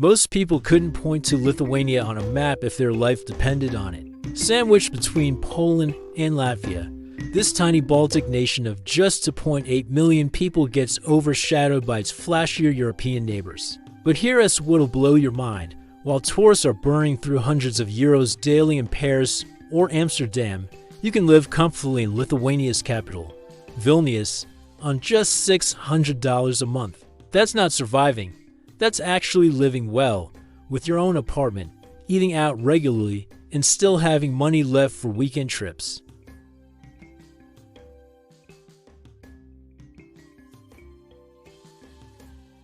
Most people couldn't point to Lithuania on a map if their life depended on it. Sandwiched between Poland and Latvia, this tiny Baltic nation of just 2.8 million people gets overshadowed by its flashier European neighbors. But here's what'll blow your mind. While tourists are burning through hundreds of euros daily in Paris or Amsterdam, you can live comfortably in Lithuania's capital, Vilnius, on just $600 a month. That's not surviving. That's actually living well, with your own apartment, eating out regularly, and still having money left for weekend trips.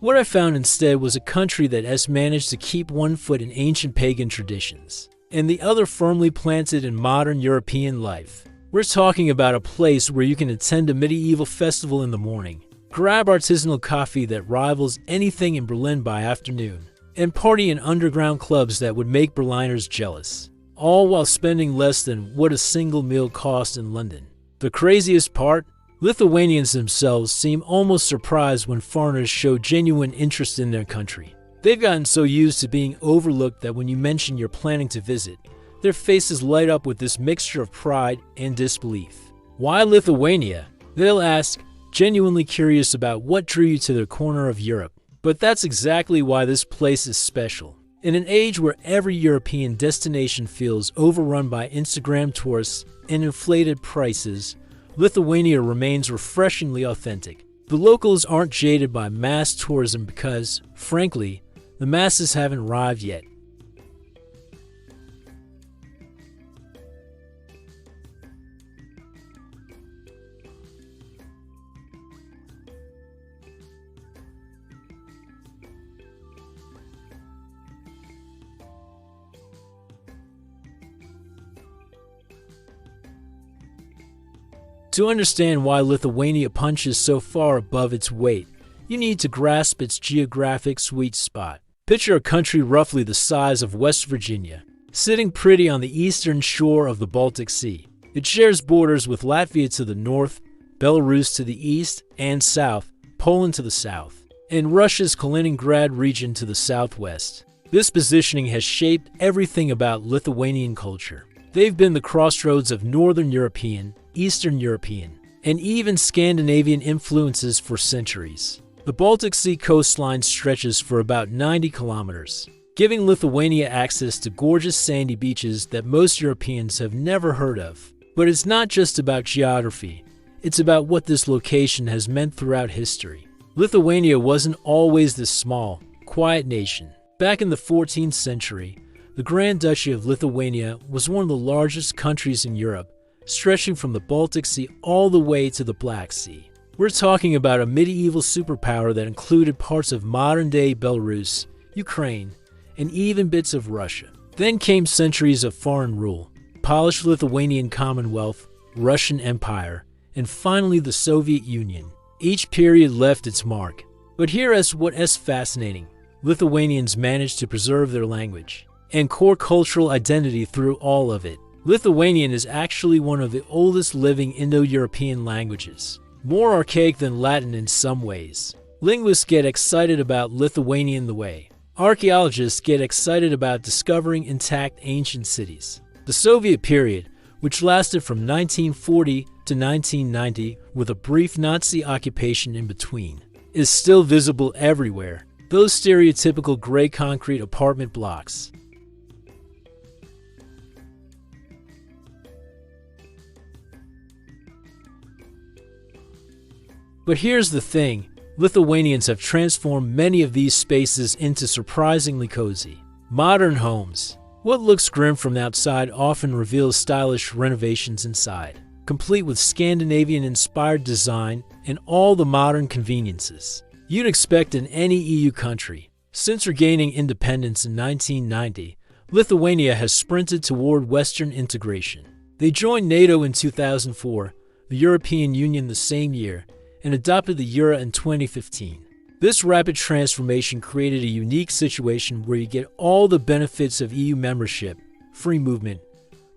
What I found instead was a country that has managed to keep one foot in ancient pagan traditions, and the other firmly planted in modern European life. We're talking about a place where you can attend a medieval festival in the morning, grab artisanal coffee that rivals anything in Berlin by afternoon, and party in underground clubs that would make Berliners jealous, all while spending less than what a single meal costs in London. The craziest part? Lithuanians themselves seem almost surprised when foreigners show genuine interest in their country. They've gotten so used to being overlooked that when you mention you're planning to visit, their faces light up with this mixture of pride and disbelief. Why Lithuania? They'll ask, genuinely curious about what drew you to their corner of Europe. But that's exactly why this place is special. In an age where every European destination feels overrun by Instagram tourists and inflated prices, Lithuania remains refreshingly authentic. The locals aren't jaded by mass tourism because, frankly, the masses haven't arrived yet. To understand why Lithuania punches so far above its weight, you need to grasp its geographic sweet spot. Picture a country roughly the size of West Virginia, sitting pretty on the eastern shore of the Baltic Sea. It shares borders with Latvia to the north, Belarus to the east and south, Poland to the south, and Russia's Kaliningrad region to the southwest. This positioning has shaped everything about Lithuanian culture. They've been the crossroads of Northern European, Eastern European, and even Scandinavian influences for centuries. The Baltic Sea coastline stretches for about 90 kilometers, giving Lithuania access to gorgeous sandy beaches that most Europeans have never heard of. But it's not just about geography, it's about what this location has meant throughout history. Lithuania wasn't always this small, quiet nation. Back in the 14th century, the Grand Duchy of Lithuania was one of the largest countries in Europe, stretching from the Baltic Sea all the way to the Black Sea. We're talking about a medieval superpower that included parts of modern-day Belarus, Ukraine, and even bits of Russia. Then came centuries of foreign rule, Polish Lithuanian Commonwealth, Russian Empire, and finally the Soviet Union. Each period left its mark. But here's what is fascinating. Lithuanians managed to preserve their language and core cultural identity through all of it. Lithuanian is actually one of the oldest living Indo-European languages, more archaic than Latin in some ways. Linguists get excited about Lithuanian the way archaeologists get excited about discovering intact ancient cities. The Soviet period, which lasted from 1940 to 1990 with a brief Nazi occupation in between, is still visible everywhere. Those stereotypical gray concrete apartment blocks. But here's the thing, Lithuanians have transformed many of these spaces into surprisingly cozy, modern homes. What looks grim from the outside often reveals stylish renovations inside, complete with Scandinavian-inspired design and all the modern conveniences you'd expect in any EU country. Since regaining independence in 1990, Lithuania has sprinted toward Western integration. They joined NATO in 2004, the European Union the same year, and adopted the euro in 2015. This rapid transformation created a unique situation where you get all the benefits of EU membership, free movement,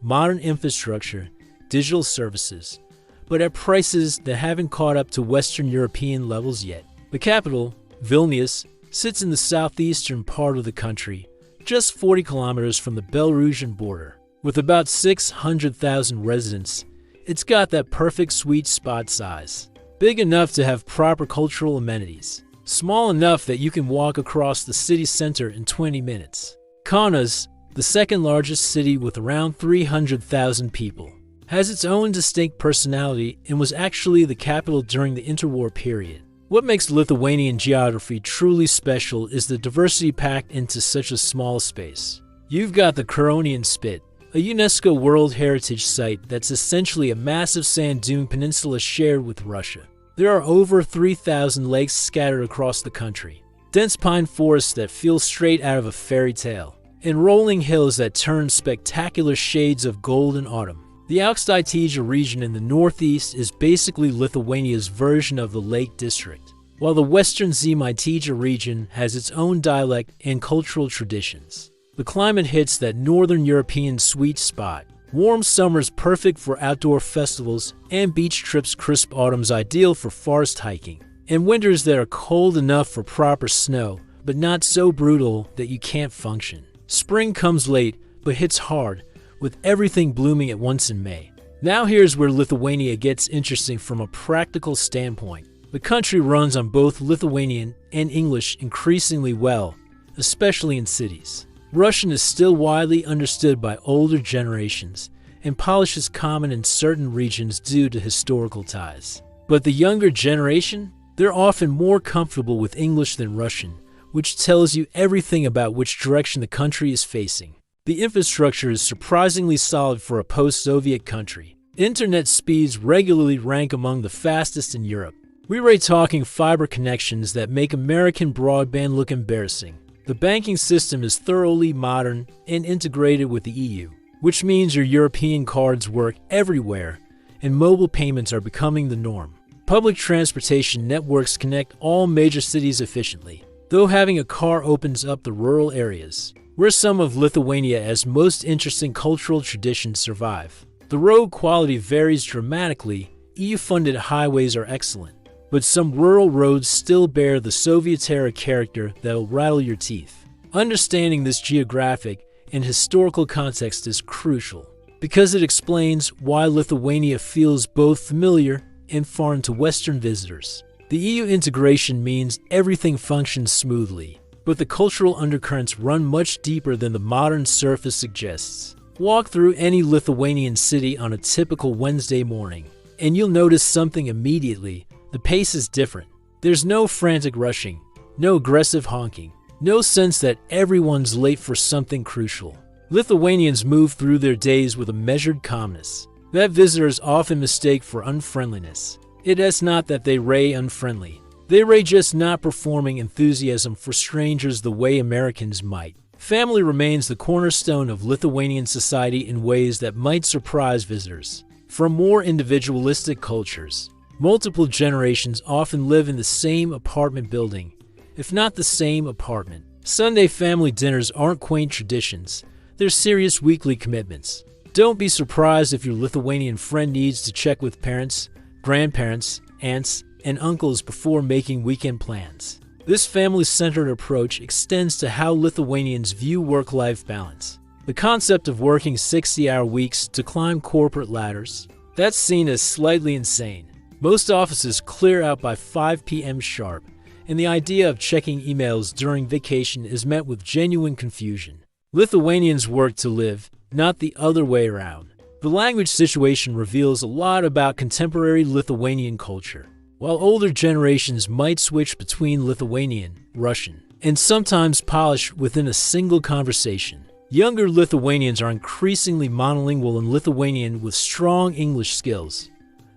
modern infrastructure, digital services, but at prices that haven't caught up to Western European levels yet. The capital, Vilnius, sits in the southeastern part of the country, just 40 kilometers from the Belarusian border. With about 600,000 residents, it's got that perfect sweet spot size. Big enough to have proper cultural amenities. Small enough that you can walk across the city center in 20 minutes. Kaunas, the second largest city with around 300,000 people, has its own distinct personality and was actually the capital during the interwar period. What makes Lithuanian geography truly special is the diversity packed into such a small space. You've got the Curonian Spit, a UNESCO World Heritage Site that's essentially a massive sand dune peninsula shared with Russia. There are over 3,000 lakes scattered across the country, dense pine forests that feel straight out of a fairy tale, and rolling hills that turn spectacular shades of gold in autumn. The Aukštaitija region in the northeast is basically Lithuania's version of the Lake District, while the western Žemaitija region has its own dialect and cultural traditions. The climate hits that northern European sweet spot. Warm summers perfect for outdoor festivals, and beach trips, crisp autumns ideal for forest hiking, and winters that are cold enough for proper snow, but not so brutal that you can't function. Spring comes late, but hits hard, with everything blooming at once in May. Now here's where Lithuania gets interesting from a practical standpoint. The country runs on both Lithuanian and English increasingly well, especially in cities. Russian is still widely understood by older generations, and Polish is common in certain regions due to historical ties. But the younger generation, they're often more comfortable with English than Russian, which tells you everything about which direction the country is facing. The infrastructure is surprisingly solid for a post-Soviet country. Internet speeds regularly rank among the fastest in Europe. We rate talking fiber connections that make American broadband look embarrassing. The banking system is thoroughly modern and integrated with the EU, which means your European cards work everywhere, and mobile payments are becoming the norm. Public transportation networks connect all major cities efficiently, though having a car opens up the rural areas, where some of Lithuania's most interesting cultural traditions survive. The road quality varies dramatically. EU-funded highways are excellent, but some rural roads still bear the Soviet-era character that'll rattle your teeth. Understanding this geographic and historical context is crucial, because it explains why Lithuania feels both familiar and foreign to Western visitors. The EU integration means everything functions smoothly, but the cultural undercurrents run much deeper than the modern surface suggests. Walk through any Lithuanian city on a typical Wednesday morning, and you'll notice something immediately. The pace is different. There's no frantic rushing, no aggressive honking, no sense that everyone's late for something crucial. Lithuanians move through their days with a measured calmness that visitors often mistake for unfriendliness. It is not that they ray unfriendly. They ray just not performing enthusiasm for strangers the way Americans might. Family remains the cornerstone of Lithuanian society in ways that might surprise visitors. From more individualistic cultures, multiple generations often live in the same apartment building, if not the same apartment. Sunday family dinners aren't quaint traditions, they're serious weekly commitments. Don't be surprised if your Lithuanian friend needs to check with parents, grandparents, aunts, and uncles before making weekend plans. This family-centered approach extends to how Lithuanians view work-life balance. The concept of working 60-hour weeks to climb corporate ladders, that's seen as slightly insane. Most offices clear out by 5 p.m. sharp, and the idea of checking emails during vacation is met with genuine confusion. Lithuanians work to live, not the other way around. The language situation reveals a lot about contemporary Lithuanian culture. While older generations might switch between Lithuanian, Russian, and sometimes Polish within a single conversation, younger Lithuanians are increasingly monolingual in Lithuanian with strong English skills.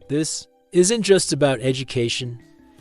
This isn't just about education,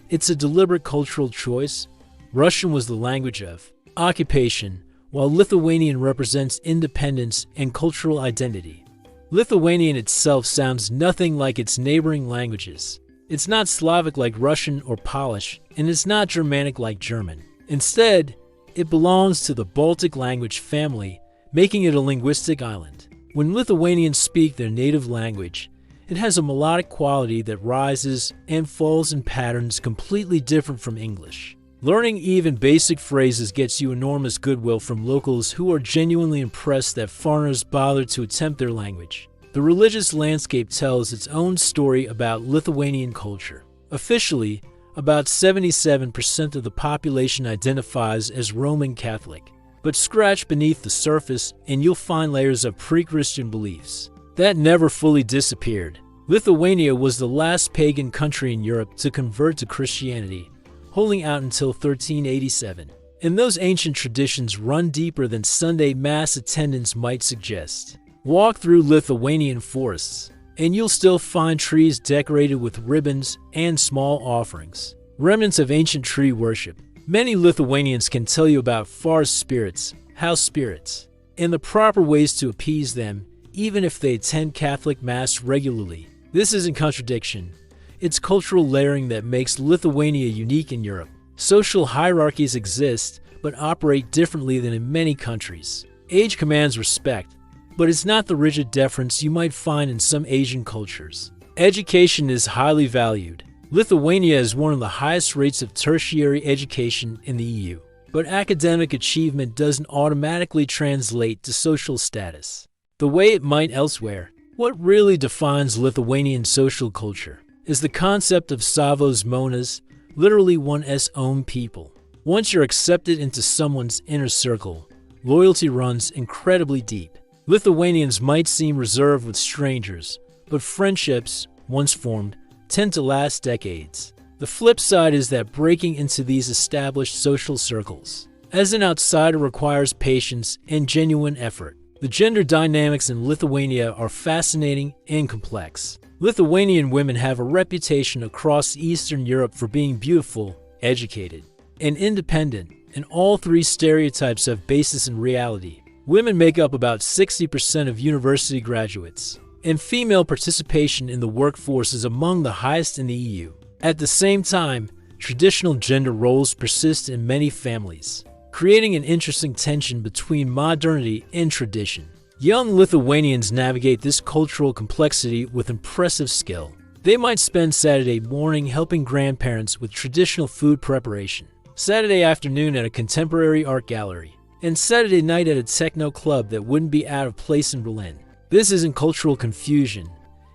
it's a deliberate cultural choice. Russian was the language of occupation, while Lithuanian represents independence and cultural identity. Lithuanian itself sounds nothing like its neighboring languages. It's not Slavic like Russian or Polish, and it's not Germanic like German. Instead, it belongs to the Baltic language family, making it a linguistic island. When Lithuanians speak their native language, it has a melodic quality that rises and falls in patterns completely different from English. Learning even basic phrases gets you enormous goodwill from locals who are genuinely impressed that foreigners bother to attempt their language. The religious landscape tells its own story about Lithuanian culture. Officially, about 77% of the population identifies as Roman Catholic. But scratch beneath the surface and you'll find layers of pre-Christian beliefs. That never fully disappeared. Lithuania was the last pagan country in Europe to convert to Christianity, holding out until 1387. And those ancient traditions run deeper than Sunday Mass attendance might suggest. Walk through Lithuanian forests, and you'll still find trees decorated with ribbons and small offerings, remnants of ancient tree worship. Many Lithuanians can tell you about forest spirits, house spirits, and the proper ways to appease them, even if they attend Catholic Mass regularly. This isn't contradiction. It's cultural layering that makes Lithuania unique in Europe. Social hierarchies exist, but operate differently than in many countries. Age commands respect, but it's not the rigid deference you might find in some Asian cultures. Education is highly valued. Lithuania has one of the highest rates of tertiary education in the EU, but academic achievement doesn't automatically translate to social status the way it might elsewhere. What really defines Lithuanian social culture is the concept of savos žmonės, literally one's own people. Once you're accepted into someone's inner circle, loyalty runs incredibly deep. Lithuanians might seem reserved with strangers, but friendships, once formed, tend to last decades. The flip side is that breaking into these established social circles as an outsider requires patience and genuine effort. The gender dynamics in Lithuania are fascinating and complex. Lithuanian women have a reputation across Eastern Europe for being beautiful, educated, and independent, and all three stereotypes have basis in reality. Women make up about 60% of university graduates, and female participation in the workforce is among the highest in the EU. At the same time, traditional gender roles persist in many families, creating an interesting tension between modernity and tradition. Young Lithuanians navigate this cultural complexity with impressive skill. They might spend Saturday morning helping grandparents with traditional food preparation, Saturday afternoon at a contemporary art gallery, and Saturday night at a techno club that wouldn't be out of place in Berlin. This isn't cultural confusion,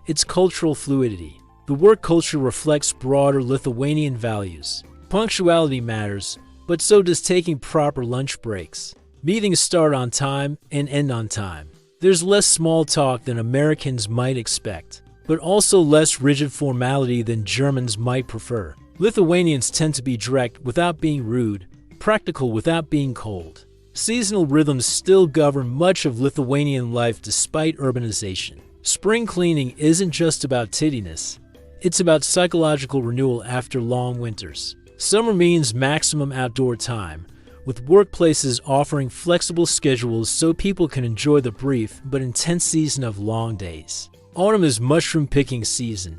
it's cultural fluidity. The work culture reflects broader Lithuanian values. Punctuality matters, but so does taking proper lunch breaks. Meetings start on time and end on time. There's less small talk than Americans might expect, but also less rigid formality than Germans might prefer. Lithuanians tend to be direct without being rude, practical without being cold. Seasonal rhythms still govern much of Lithuanian life despite urbanization. Spring cleaning isn't just about tidiness, it's about psychological renewal after long winters. Summer means maximum outdoor time, with workplaces offering flexible schedules so people can enjoy the brief but intense season of long days. Autumn is mushroom picking season,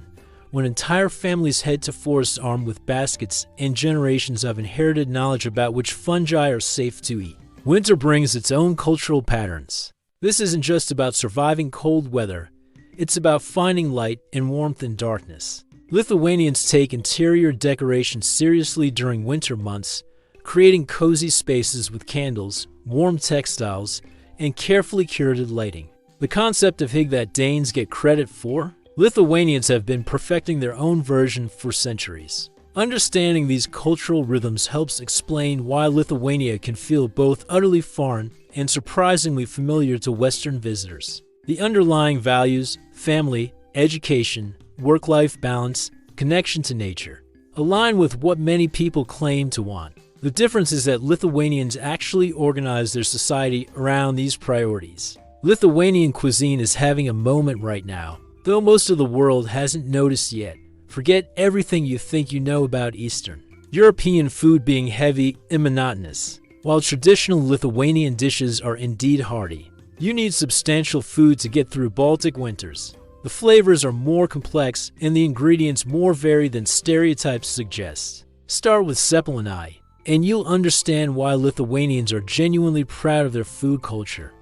when entire families head to forests armed with baskets and generations of inherited knowledge about which fungi are safe to eat. Winter brings its own cultural patterns. This isn't just about surviving cold weather, it's about finding light and warmth in darkness. Lithuanians take interior decoration seriously during winter months, creating cozy spaces with candles, warm textiles, and carefully curated lighting. The concept of hygge that Danes get credit for? Lithuanians have been perfecting their own version for centuries. Understanding these cultural rhythms helps explain why Lithuania can feel both utterly foreign and surprisingly familiar to Western visitors. The underlying values, family, education, work-life balance, connection to nature, align with what many people claim to want. The difference is that Lithuanians actually organize their society around these priorities. Lithuanian cuisine is having a moment right now, though most of the world hasn't noticed yet. Forget everything you think you know about Eastern European food being heavy and monotonous. While traditional Lithuanian dishes are indeed hearty, you need substantial food to get through Baltic winters. The flavors are more complex and the ingredients more varied than stereotypes suggest. Start with cepeliniai, and you'll understand why Lithuanians are genuinely proud of their food culture.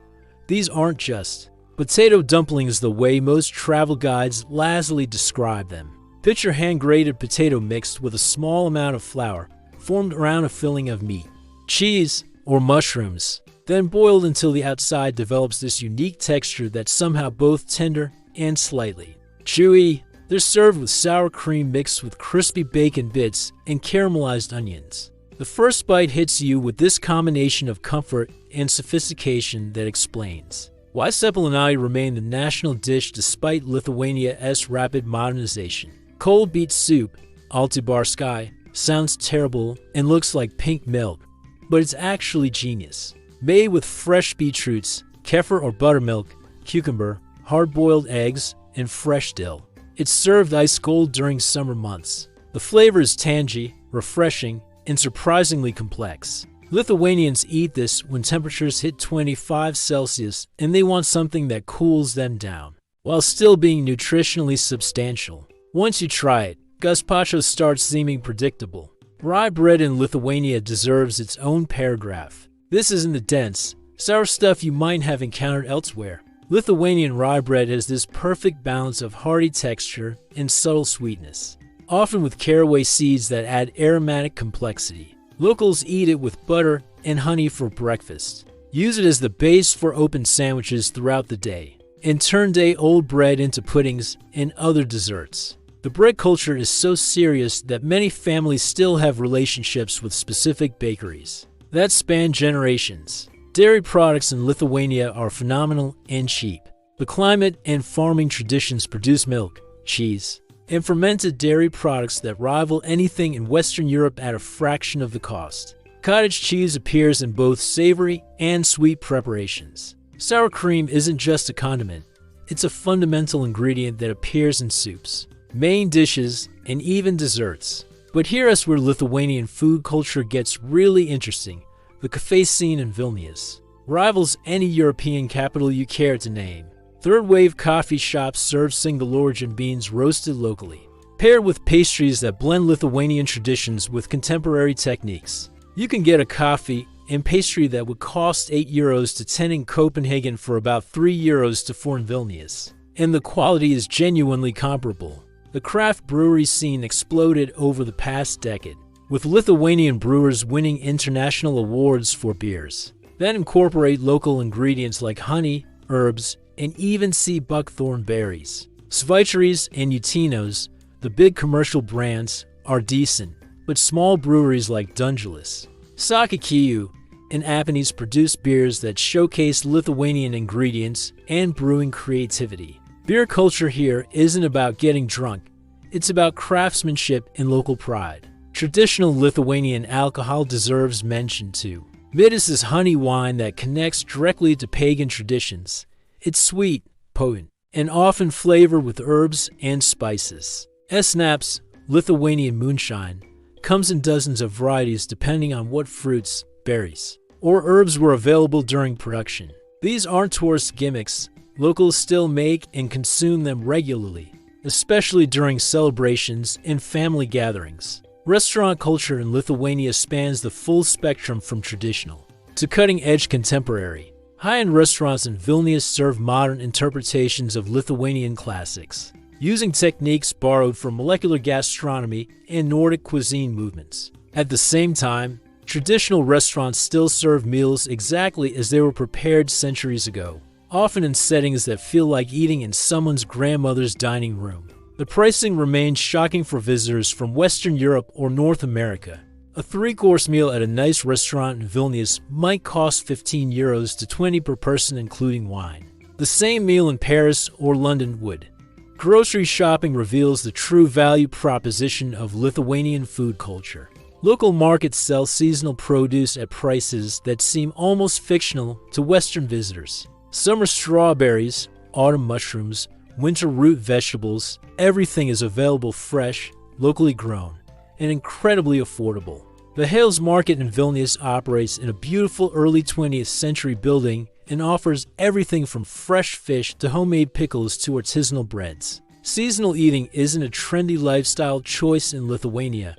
These aren't just potato dumplings the way most travel guides lazily describe them. Picture hand-grated potato mixed with a small amount of flour, formed around a filling of meat, cheese, or mushrooms, then boiled until the outside develops this unique texture that's somehow both tender and slightly chewy. They're served with sour cream mixed with crispy bacon bits and caramelized onions. The first bite hits you with this combination of comfort and sophistication that explains why cepelinai remain the national dish despite Lithuania's rapid modernization. Cold beet soup, altibarskai, sounds terrible and looks like pink milk, but it's actually genius. Made with fresh beetroots, kefir or buttermilk, cucumber, hard-boiled eggs, and fresh dill. It's served ice cold during summer months. The flavor is tangy, refreshing, and surprisingly complex. Lithuanians eat this when temperatures hit 25 Celsius and they want something that cools them down, while still being nutritionally substantial. Once you try it, gazpacho starts seeming predictable. Rye bread in Lithuania deserves its own paragraph. This isn't the dense, sour stuff you might have encountered elsewhere. Lithuanian rye bread has this perfect balance of hearty texture and subtle sweetness, often with caraway seeds that add aromatic complexity. Locals eat it with butter and honey for breakfast, use it as the base for open sandwiches throughout the day, and turn day-old bread into puddings and other desserts. The bread culture is so serious that many families still have relationships with specific bakeries that span generations. Dairy products in Lithuania are phenomenal and cheap. The climate and farming traditions produce milk, cheese, and fermented dairy products that rival anything in Western Europe at a fraction of the cost. Cottage cheese appears in both savory and sweet preparations. Sour cream isn't just a condiment, it's a fundamental ingredient that appears in soups, main dishes, and even desserts. But here's where Lithuanian food culture gets really interesting. The café scene in Vilnius rivals any European capital you care to name. Third-wave coffee shops serve single-origin beans roasted locally, paired with pastries that blend Lithuanian traditions with contemporary techniques. You can get a coffee and pastry that would cost €8 to 10 in Copenhagen for about €3 to 4 in Vilnius, and the quality is genuinely comparable. The craft brewery scene exploded over the past decade, with Lithuanian brewers winning international awards for beers that incorporate local ingredients like honey, herbs, and even sea buckthorn berries. Svaicheries and Utinos, the big commercial brands, are decent, but small breweries like Dungelis, Sakikiu, and Apanis produce beers that showcase Lithuanian ingredients and brewing creativity. Beer culture here isn't about getting drunk, it's about craftsmanship and local pride. Traditional Lithuanian alcohol deserves mention too. Midis is honey wine that connects directly to pagan traditions. It's sweet, potent, and often flavored with herbs and spices. Snaps, Lithuanian moonshine, comes in dozens of varieties depending on what fruits, berries, or herbs were available during production. These aren't tourist gimmicks. Locals still make and consume them regularly, especially during celebrations and family gatherings. Restaurant culture in Lithuania spans the full spectrum from traditional to cutting-edge contemporary. High-end restaurants in Vilnius serve modern interpretations of Lithuanian classics, using techniques borrowed from molecular gastronomy and Nordic cuisine movements. At the same time, traditional restaurants still serve meals exactly as they were prepared centuries ago, often in settings that feel like eating in someone's grandmother's dining room. The pricing remains shocking for visitors from Western Europe or North America. A 3-course meal at a nice restaurant in Vilnius might cost €15 to 20 per person including wine. The same meal in Paris or London would. Grocery shopping reveals the true value proposition of Lithuanian food culture. Local markets sell seasonal produce at prices that seem almost fictional to Western visitors. Summer strawberries, autumn mushrooms, winter root vegetables, everything is available fresh, locally grown, and incredibly affordable. The Hales Market in Vilnius operates in a beautiful early 20th century building and offers everything from fresh fish to homemade pickles to artisanal breads. Seasonal eating isn't a trendy lifestyle choice in Lithuania.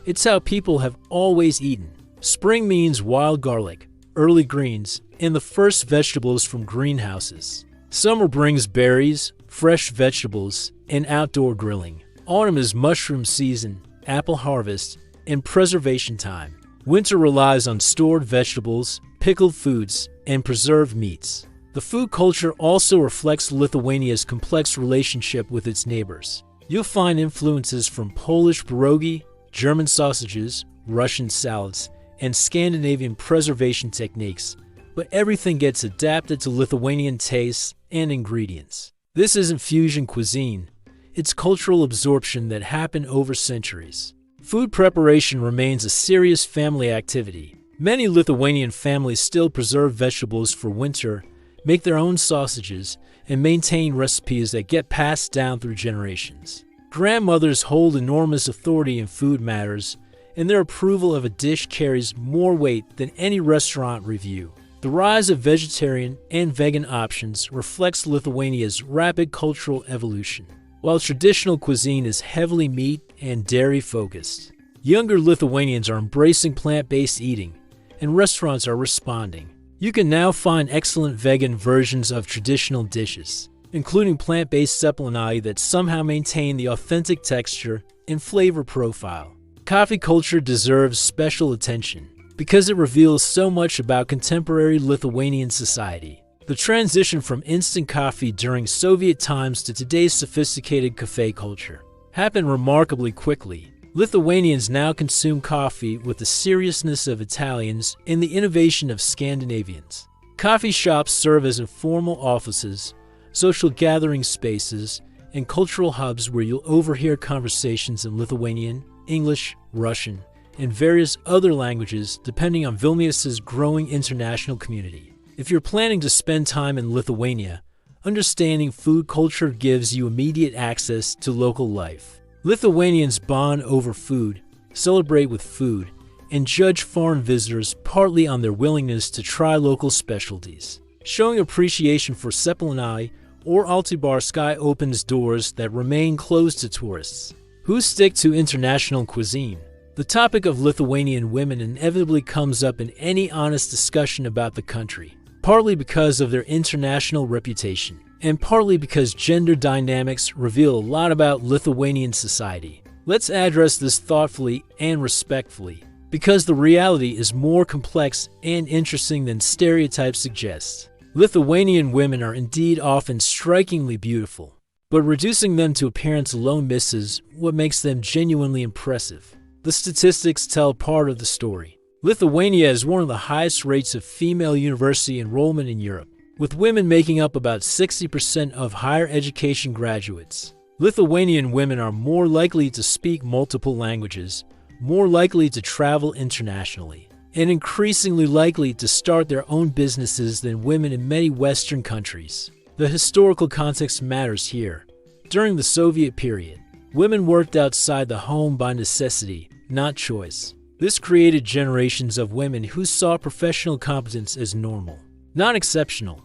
It's how people have always eaten. Spring means wild garlic, early greens, and the first vegetables from greenhouses. Summer brings berries, fresh vegetables, and outdoor grilling. Autumn is mushroom season, apple harvest, and preservation time. Winter relies on stored vegetables, pickled foods, and preserved meats. The food culture also reflects Lithuania's complex relationship with its neighbors. You'll find influences from Polish pierogi, German sausages, Russian salads, and Scandinavian preservation techniques, but everything gets adapted to Lithuanian tastes and ingredients. This isn't fusion cuisine, it's cultural absorption that happened over centuries. Food preparation remains a serious family activity. Many Lithuanian families still preserve vegetables for winter, make their own sausages, and maintain recipes that get passed down through generations. Grandmothers hold enormous authority in food matters, and their approval of a dish carries more weight than any restaurant review. The rise of vegetarian and vegan options reflects Lithuania's rapid cultural evolution. While traditional cuisine is heavily meat and dairy focused, younger Lithuanians are embracing plant-based eating, and restaurants are responding. You can now find excellent vegan versions of traditional dishes, including plant-based cepelinae that somehow maintain the authentic texture and flavor profile. Coffee culture deserves special attention because it reveals so much about contemporary Lithuanian society. The transition from instant coffee during Soviet times to today's sophisticated café culture happened remarkably quickly. Lithuanians now consume coffee with the seriousness of Italians and the innovation of Scandinavians. Coffee shops serve as informal offices, social gathering spaces, and cultural hubs where you'll overhear conversations in Lithuanian, English, Russian, and various other languages depending on Vilnius's growing international community. If you're planning to spend time in Lithuania, understanding food culture gives you immediate access to local life. Lithuanians bond over food, celebrate with food, and judge foreign visitors partly on their willingness to try local specialties. Showing appreciation for cepelinae or altibarski opens doors that remain closed to tourists who stick to international cuisine. The topic of Lithuanian women inevitably comes up in any honest discussion about the country, partly because of their international reputation, and partly because gender dynamics reveal a lot about Lithuanian society. Let's address this thoughtfully and respectfully, because the reality is more complex and interesting than stereotypes suggest. Lithuanian women are indeed often strikingly beautiful, but reducing them to appearance alone misses what makes them genuinely impressive. The statistics tell part of the story. Lithuania has one of the highest rates of female university enrollment in Europe, with women making up about 60% of higher education graduates. Lithuanian women are more likely to speak multiple languages, more likely to travel internationally, and increasingly likely to start their own businesses than women in many Western countries. The historical context matters here. During the Soviet period, women worked outside the home by necessity, not choice. This created generations of women who saw professional competence as normal, not exceptional.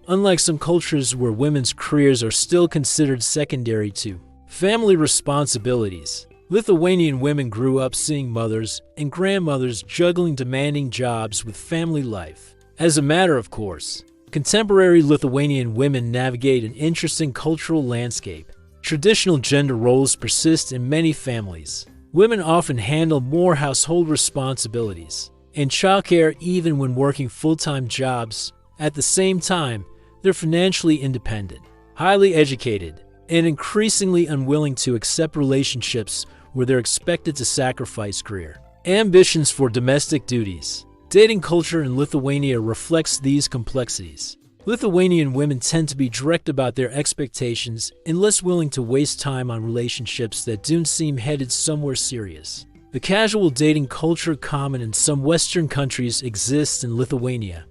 Unlike some cultures where women's careers are still considered secondary to family responsibilities, Lithuanian women grew up seeing mothers and grandmothers juggling demanding jobs with family life. As a matter of course, contemporary Lithuanian women navigate an interesting cultural landscape. Traditional gender roles persist in many families. Women often handle more household responsibilities and childcare even when working full-time jobs. At the same time, they're financially independent, highly educated, and increasingly unwilling to accept relationships where they're expected to sacrifice career ambitions for domestic duties. Dating culture in Lithuania reflects these complexities. Lithuanian women tend to be direct about their expectations and less willing to waste time on relationships that don't seem headed somewhere serious. The casual dating culture common in some Western countries exists in Lithuania,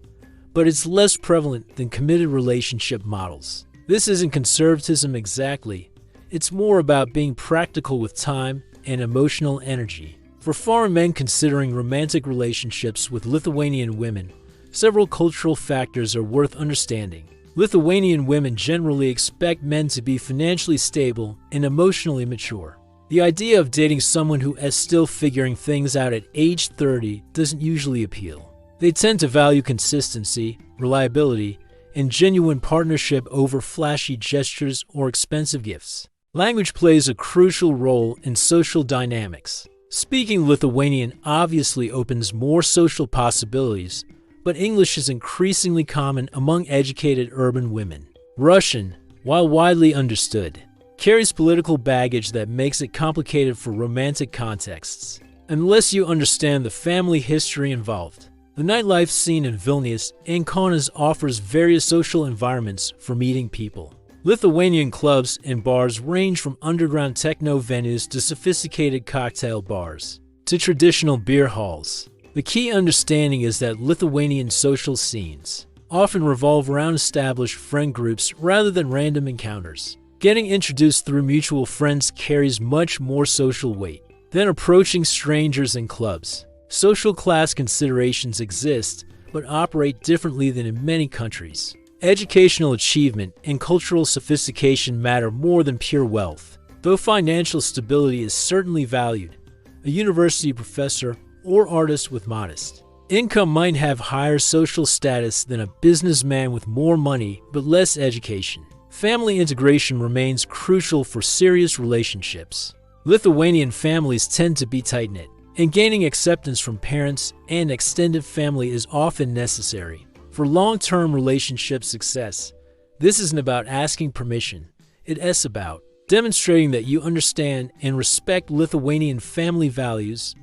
but it's less prevalent than committed relationship models. This isn't conservatism exactly. It's more about being practical with time and emotional energy. For foreign men considering romantic relationships with Lithuanian women, several cultural factors are worth understanding. Lithuanian women generally expect men to be financially stable and emotionally mature. The idea of dating someone who is still figuring things out at age 30 doesn't usually appeal. They tend to value consistency, reliability, and genuine partnership over flashy gestures or expensive gifts. Language plays a crucial role in social dynamics. Speaking Lithuanian obviously opens more social possibilities, but English is increasingly common among educated urban women. Russian, while widely understood, carries political baggage that makes it complicated for romantic contexts, unless you understand the family history involved. The nightlife scene in Vilnius and Kaunas offers various social environments for meeting people. Lithuanian clubs and bars range from underground techno venues to sophisticated cocktail bars, to traditional beer halls. The key understanding is that Lithuanian social scenes often revolve around established friend groups rather than random encounters. Getting introduced through mutual friends carries much more social weight than approaching strangers in clubs. Social class considerations exist, but operate differently than in many countries. Educational achievement and cultural sophistication matter more than pure wealth. Though financial stability is certainly valued, a university professor or artist with modest income might have higher social status than a businessman with more money but less education. Family integration remains crucial for serious relationships. Lithuanian families tend to be tight-knit, and gaining acceptance from parents and extended family is often necessary. For long-term relationship success, this isn't about asking permission. It's about demonstrating that you understand and respect Lithuanian family values.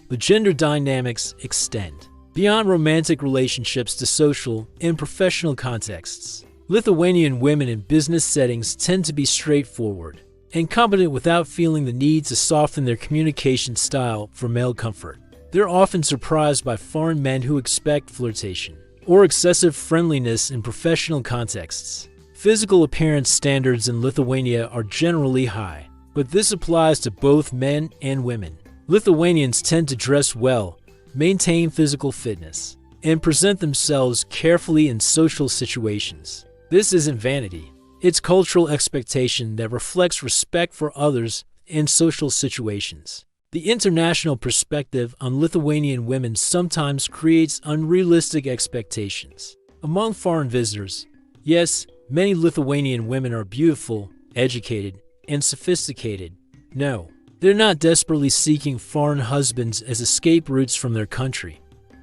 The gender dynamics extend beyond romantic relationships to social and professional contexts. Lithuanian women in business settings tend to be straightforward and competent without feeling the need to soften their communication style for male comfort. They're often surprised by foreign men who expect flirtation or excessive friendliness in professional contexts. Physical appearance standards in Lithuania are generally high, but this applies to both men and women. Lithuanians tend to dress well, maintain physical fitness, and present themselves carefully in social situations. This isn't vanity. It's cultural expectation that reflects respect for others and social situations. The international perspective on Lithuanian women sometimes creates unrealistic expectations. Among foreign visitors, yes, many Lithuanian women are beautiful, educated, and sophisticated. No, they're not desperately seeking foreign husbands as escape routes from their country.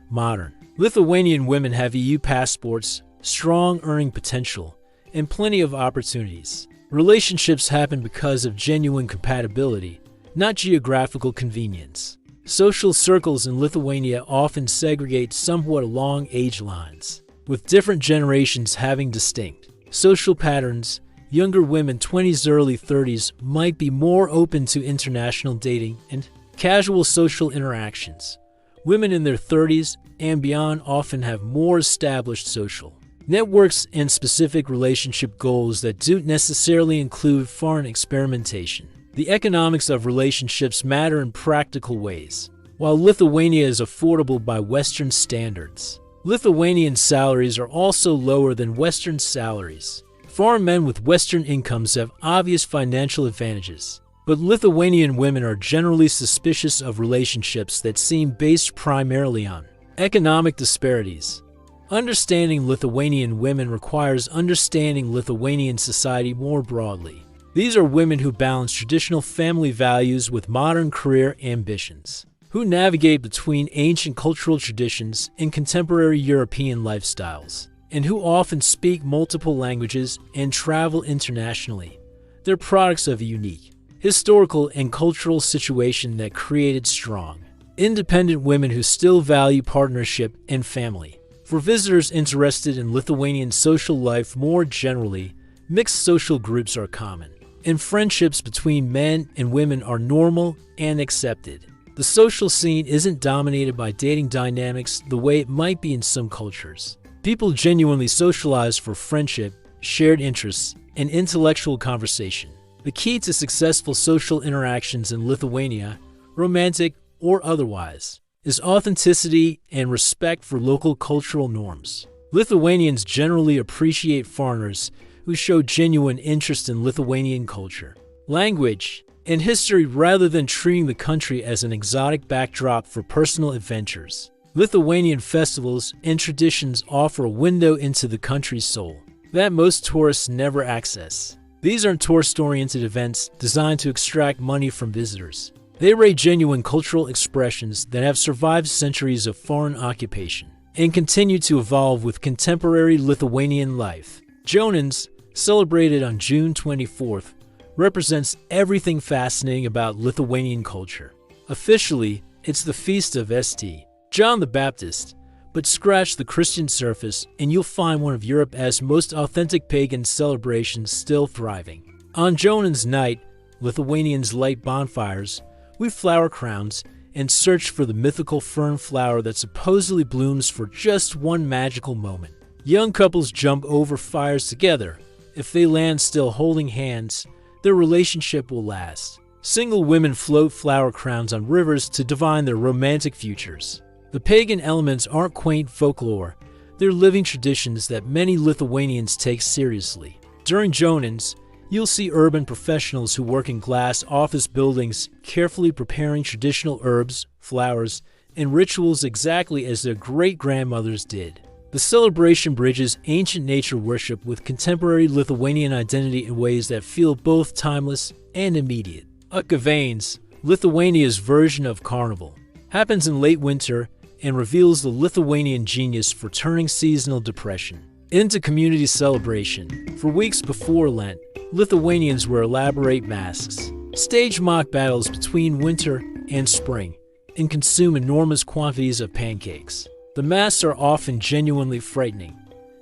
Modern Lithuanian women have EU passports, strong earning potential, and plenty of opportunities. Relationships happen because of genuine compatibility, not geographical convenience. Social circles in Lithuania often segregate somewhat along age lines, with different generations having distinct social patterns. Younger women, 20s, early 30s, might be more open to international dating and casual social interactions. Women in their 30s and beyond often have more established social networks and specific relationship goals that don't necessarily include foreign experimentation. The economics of relationships matter in practical ways. While Lithuania is affordable by Western standards, Lithuanian salaries are also lower than Western salaries. Foreign men with Western incomes have obvious financial advantages, but Lithuanian women are generally suspicious of relationships that seem based primarily on economic disparities. Understanding Lithuanian women requires understanding Lithuanian society more broadly. These are women who balance traditional family values with modern career ambitions, who navigate between ancient cultural traditions and contemporary European lifestyles, and who often speak multiple languages and travel internationally. They're products of a unique historical and cultural situation that created strong, independent women who still value partnership and family. For visitors interested in Lithuanian social life more generally, mixed social groups are common, and friendships between men and women are normal and accepted. The social scene isn't dominated by dating dynamics the way it might be in some cultures. People genuinely socialize for friendship, shared interests, and intellectual conversation. The key to successful social interactions in Lithuania, romantic or otherwise, is authenticity and respect for local cultural norms. Lithuanians generally appreciate foreigners who show genuine interest in Lithuanian culture, language, and history rather than treating the country as an exotic backdrop for personal adventures. Lithuanian festivals and traditions offer a window into the country's soul that most tourists never access. These aren't tourist-oriented events designed to extract money from visitors. They rate genuine cultural expressions that have survived centuries of foreign occupation and continue to evolve with contemporary Lithuanian life. Joninės, celebrated on June 24th, represents everything fascinating about Lithuanian culture. Officially, it's the feast of St. John the Baptist, but scratch the Christian surface and you'll find one of Europe's most authentic pagan celebrations still thriving. On Joninės night, Lithuanians light bonfires, weave flower crowns, and search for the mythical fern flower that supposedly blooms for just one magical moment. Young couples jump over fires together. If they land still holding hands, their relationship will last. Single women float flower crowns on rivers to divine their romantic futures. The pagan elements aren't quaint folklore, they're living traditions that many Lithuanians take seriously. During Joninės, you'll see urban professionals who work in glass office buildings carefully preparing traditional herbs, flowers, and rituals exactly as their great-grandmothers did. The celebration bridges ancient nature worship with contemporary Lithuanian identity in ways that feel both timeless and immediate. Užgavėnės, Lithuania's version of carnival, happens in late winter and reveals the Lithuanian genius for turning seasonal depression into community celebration. For weeks before Lent, Lithuanians wear elaborate masks, stage mock battles between winter and spring, and consume enormous quantities of pancakes. The masks are often genuinely frightening,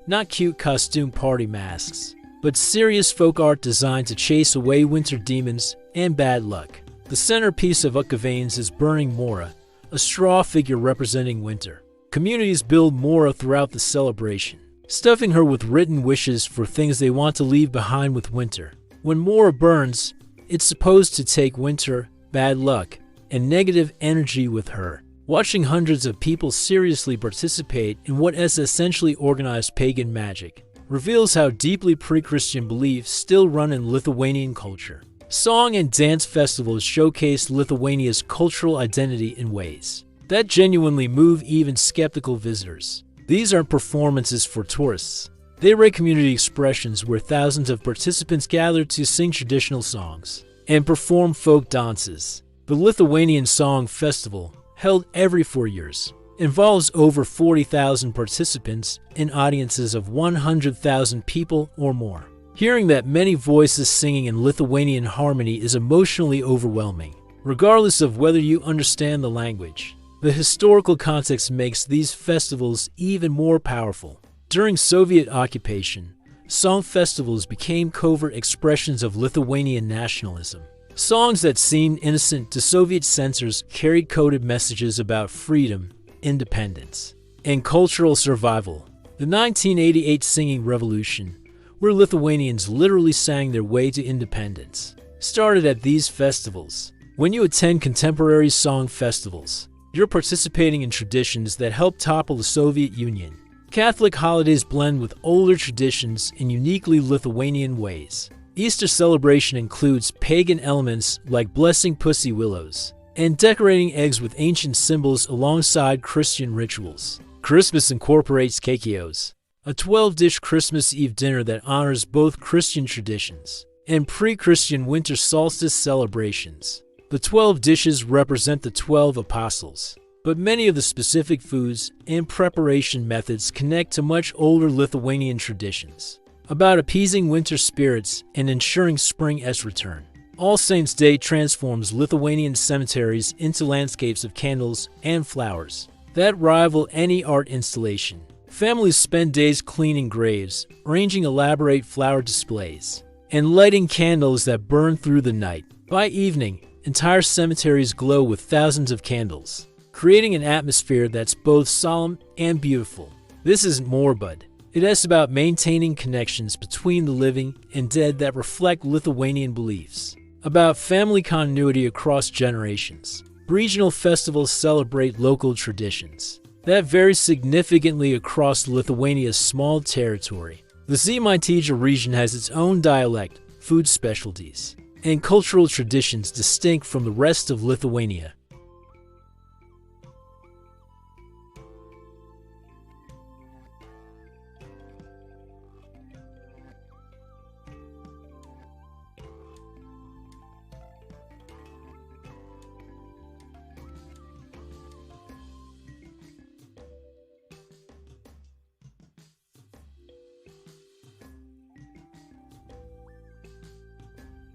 not cute costume party masks, but serious folk art designed to chase away winter demons and bad luck. The centerpiece of Užgavėnės is burning mora, a straw figure representing winter. Communities build mora throughout the celebration, stuffing her with written wishes for things they want to leave behind with winter. When mora burns, it's supposed to take winter, bad luck, and negative energy with her. Watching hundreds of people seriously participate in what is essentially organized pagan magic reveals how deeply pre-Christian beliefs still run in Lithuanian culture. Song and dance festivals showcase Lithuania's cultural identity in ways that genuinely move even skeptical visitors. These aren't performances for tourists. They are community expressions where thousands of participants gather to sing traditional songs and perform folk dances. The Lithuanian Song Festival, held every 4 years, involves over 40,000 participants and audiences of 100,000 people or more. Hearing that many voices singing in Lithuanian harmony is emotionally overwhelming, regardless of whether you understand the language. The historical context makes these festivals even more powerful. During Soviet occupation, song festivals became covert expressions of Lithuanian nationalism. Songs that seemed innocent to Soviet censors carried coded messages about freedom, independence, and cultural survival. The 1988 singing revolution, where Lithuanians literally sang their way to independence, started at these festivals. When you attend contemporary song festivals, you're participating in traditions that helped topple the Soviet Union. Catholic holidays blend with older traditions in uniquely Lithuanian ways. Easter celebration includes pagan elements like blessing pussy willows and decorating eggs with ancient symbols alongside Christian rituals. Christmas incorporates kekios, a 12-dish Christmas Eve dinner that honors both Christian traditions and pre-Christian winter solstice celebrations. The 12 dishes represent the 12 apostles, but many of the specific foods and preparation methods connect to much older Lithuanian traditions about appeasing winter spirits and ensuring spring's return. All Saints' Day transforms Lithuanian cemeteries into landscapes of candles and flowers that rival any art installation. Families spend days cleaning graves, arranging elaborate flower displays, and lighting candles that burn through the night. By evening, entire cemeteries glow with thousands of candles, creating an atmosphere that's both solemn and beautiful. This isn't morbid. It is about maintaining connections between the living and dead that reflect Lithuanian beliefs, about family continuity across generations. Regional festivals celebrate local traditions that vary significantly across Lithuania's small territory. The Žemaitija region has its own dialect, food specialties, and cultural traditions distinct from the rest of Lithuania.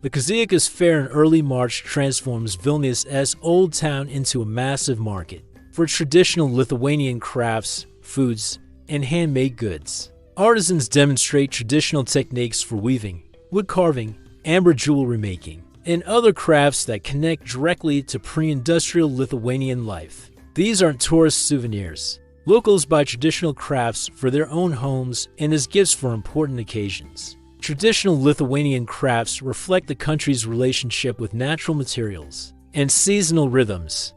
The Kaziukas fair in early March transforms Vilnius' old town into a massive market for traditional Lithuanian crafts, foods, and handmade goods. Artisans demonstrate traditional techniques for weaving, wood carving, amber jewelry making, and other crafts that connect directly to pre-industrial Lithuanian life. These aren't tourist souvenirs. Locals buy traditional crafts for their own homes and as gifts for important occasions. Traditional Lithuanian crafts reflect the country's relationship with natural materials and seasonal rhythms.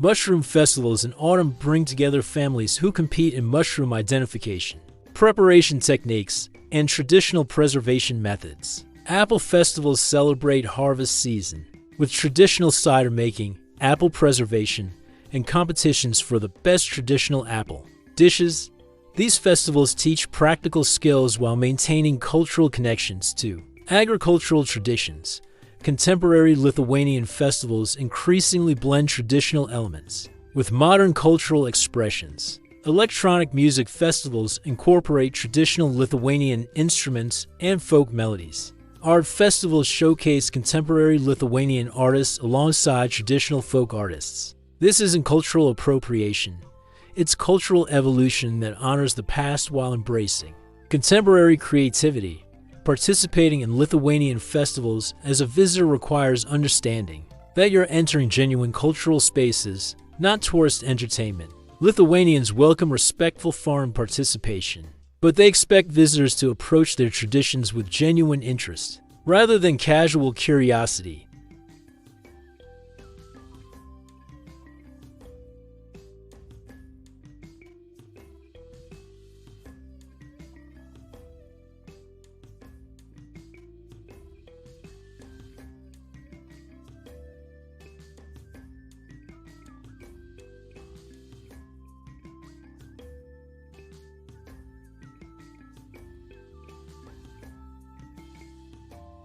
Mushroom festivals in autumn bring together families who compete in mushroom identification, preparation techniques, and traditional preservation methods. Apple festivals celebrate harvest season with traditional cider making, apple preservation, and competitions for the best traditional apple dishes. These festivals teach practical skills while maintaining cultural connections to agricultural traditions. Contemporary Lithuanian festivals increasingly blend traditional elements with modern cultural expressions. Electronic music festivals incorporate traditional Lithuanian instruments and folk melodies. Art festivals showcase contemporary Lithuanian artists alongside traditional folk artists. This isn't cultural appropriation. It's cultural evolution that honors the past while embracing contemporary creativity. Participating in Lithuanian festivals as a visitor requires understanding that you're entering genuine cultural spaces, not tourist entertainment. Lithuanians welcome respectful foreign participation, but they expect visitors to approach their traditions with genuine interest, rather than casual curiosity.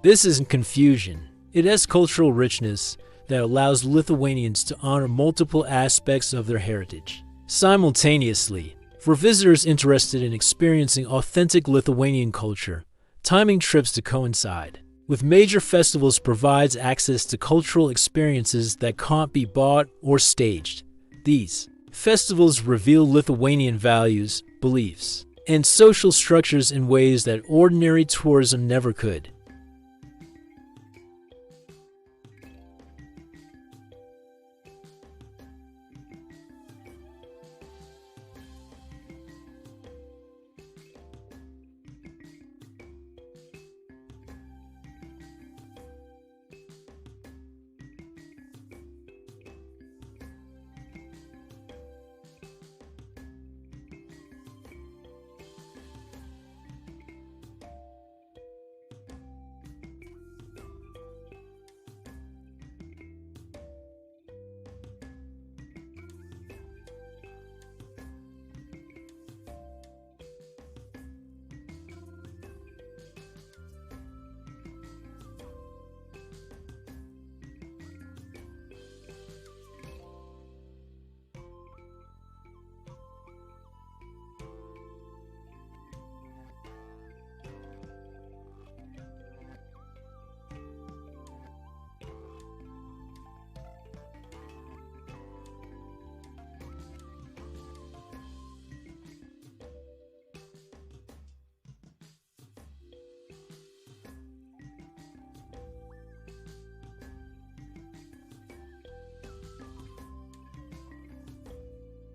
This isn't confusion. It has cultural richness that allows Lithuanians to honor multiple aspects of their heritage simultaneously. For visitors interested in experiencing authentic Lithuanian culture, timing trips to coincide with major festivals provides access to cultural experiences that can't be bought or staged. These festivals reveal Lithuanian values, beliefs, and social structures in ways that ordinary tourism never could.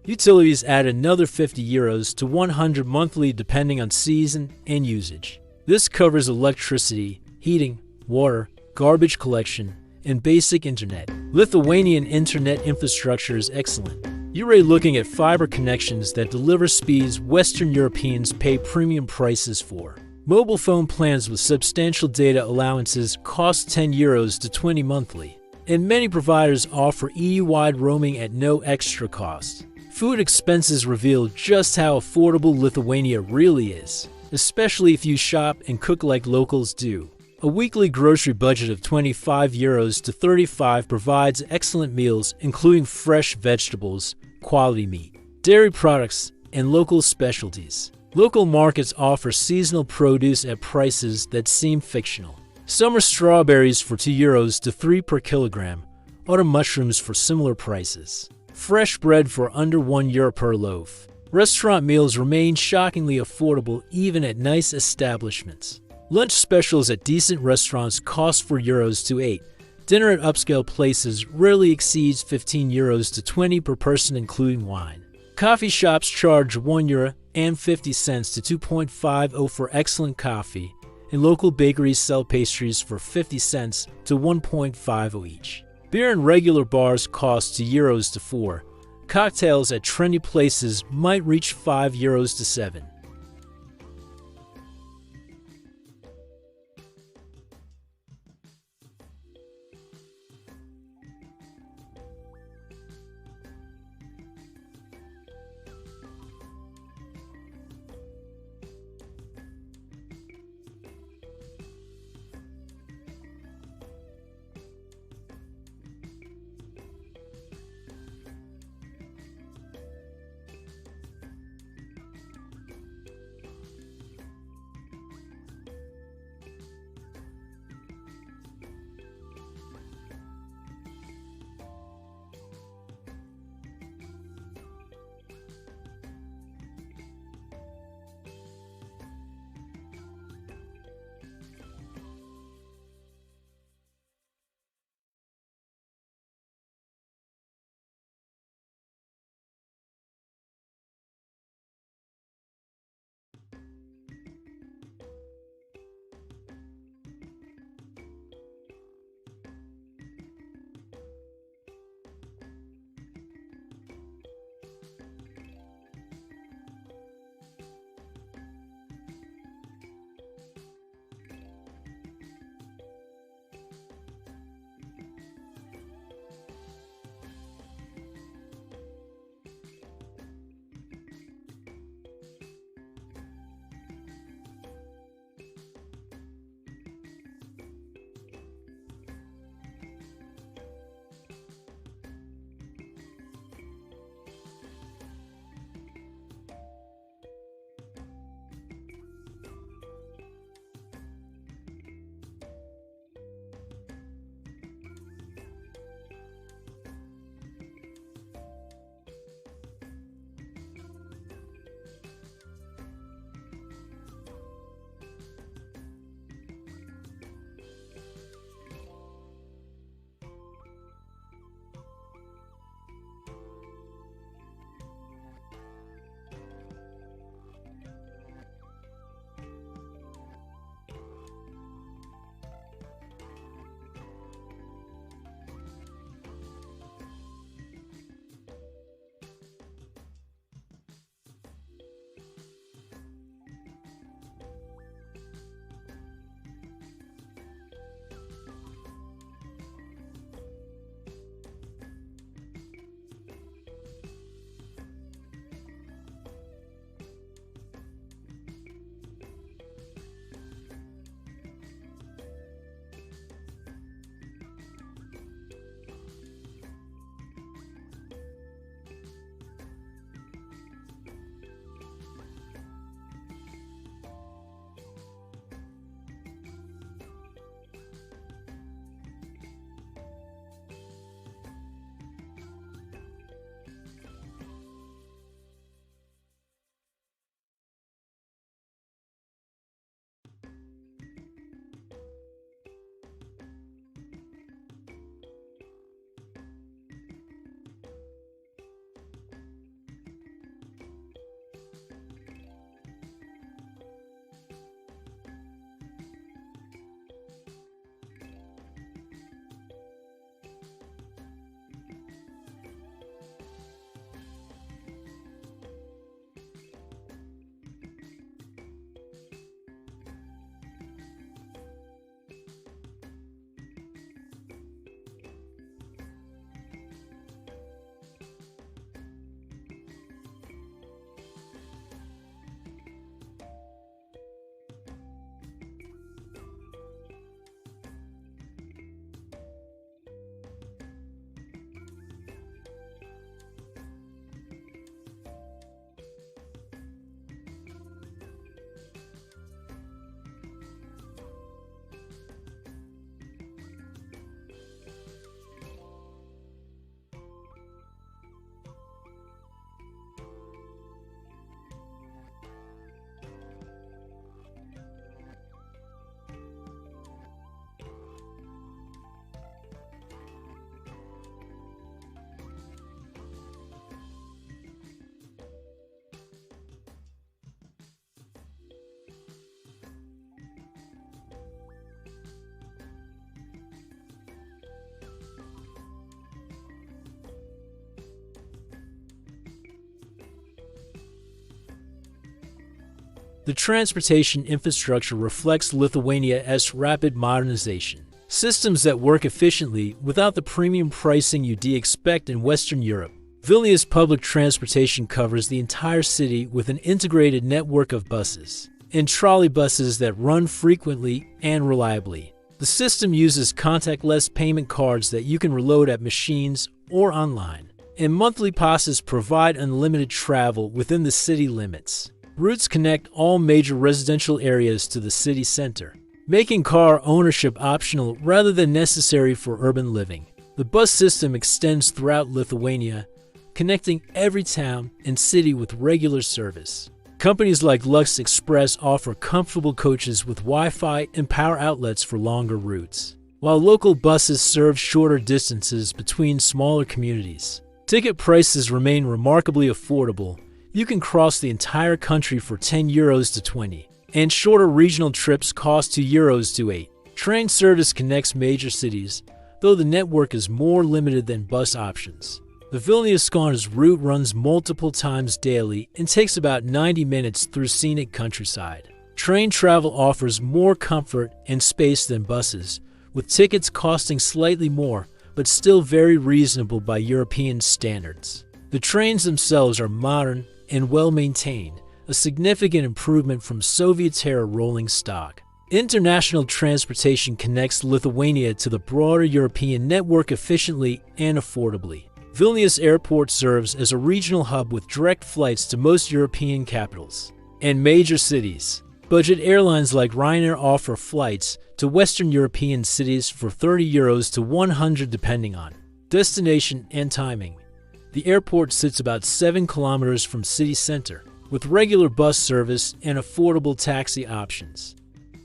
Utilities add another €50 to €100 monthly depending on season and usage. This covers electricity, heating, water, garbage collection, and basic internet. Lithuanian internet infrastructure is excellent. You're looking at fiber connections that deliver speeds Western Europeans pay premium prices for. Mobile phone plans with substantial data allowances cost €10 to €20 monthly, and many providers offer EU-wide roaming at no extra cost. Food expenses reveal just how affordable Lithuania really is, especially if you shop and cook like locals do. A weekly grocery budget of €25 to €35 provides excellent meals including fresh vegetables, quality meat, dairy products, and local specialties. Local markets offer seasonal produce at prices that seem fictional. Summer strawberries for €2 to €3 per kilogram, autumn mushrooms for similar prices. Fresh bread for under €1 per loaf. Restaurant meals remain shockingly affordable even at nice establishments. Lunch specials at decent restaurants cost €4 to €8. Dinner at upscale places rarely exceeds €15 to €20 per person including wine. Coffee shops charge €1.50 to €2.50 for excellent coffee, and local bakeries sell pastries for 50 cents to €1.50 each. Beer in regular bars cost €2 to €4. Cocktails at trendy places might reach €5 to €7. The transportation infrastructure reflects Lithuania's rapid modernization. Systems that work efficiently without the premium pricing you'd expect in Western Europe. Vilnius public transportation covers the entire city with an integrated network of buses and trolleybuses that run frequently and reliably. The system uses contactless payment cards that you can reload at machines or online, and monthly passes provide unlimited travel within the city limits. Routes connect all major residential areas to the city center, making car ownership optional rather than necessary for urban living. The bus system extends throughout Lithuania, connecting every town and city with regular service. Companies like Lux Express offer comfortable coaches with Wi-Fi and power outlets for longer routes, while local buses serve shorter distances between smaller communities. Ticket prices remain remarkably affordable. You can cross the entire country for €10 to 20, and shorter regional trips cost €2 to 8. Train service connects major cities, though the network is more limited than bus options. The Vilnius-Kaunas route runs multiple times daily and takes about 90 minutes through scenic countryside. Train travel offers more comfort and space than buses, with tickets costing slightly more, but still very reasonable by European standards. The trains themselves are modern and well-maintained, a significant improvement from Soviet-era rolling stock. International transportation connects Lithuania to the broader European network efficiently and affordably. Vilnius Airport serves as a regional hub with direct flights to most European capitals and major cities. Budget airlines like Ryanair offer flights to Western European cities for €30 to 100 depending on destination and timing. The airport sits about 7 kilometers from city center, with regular bus service and affordable taxi options.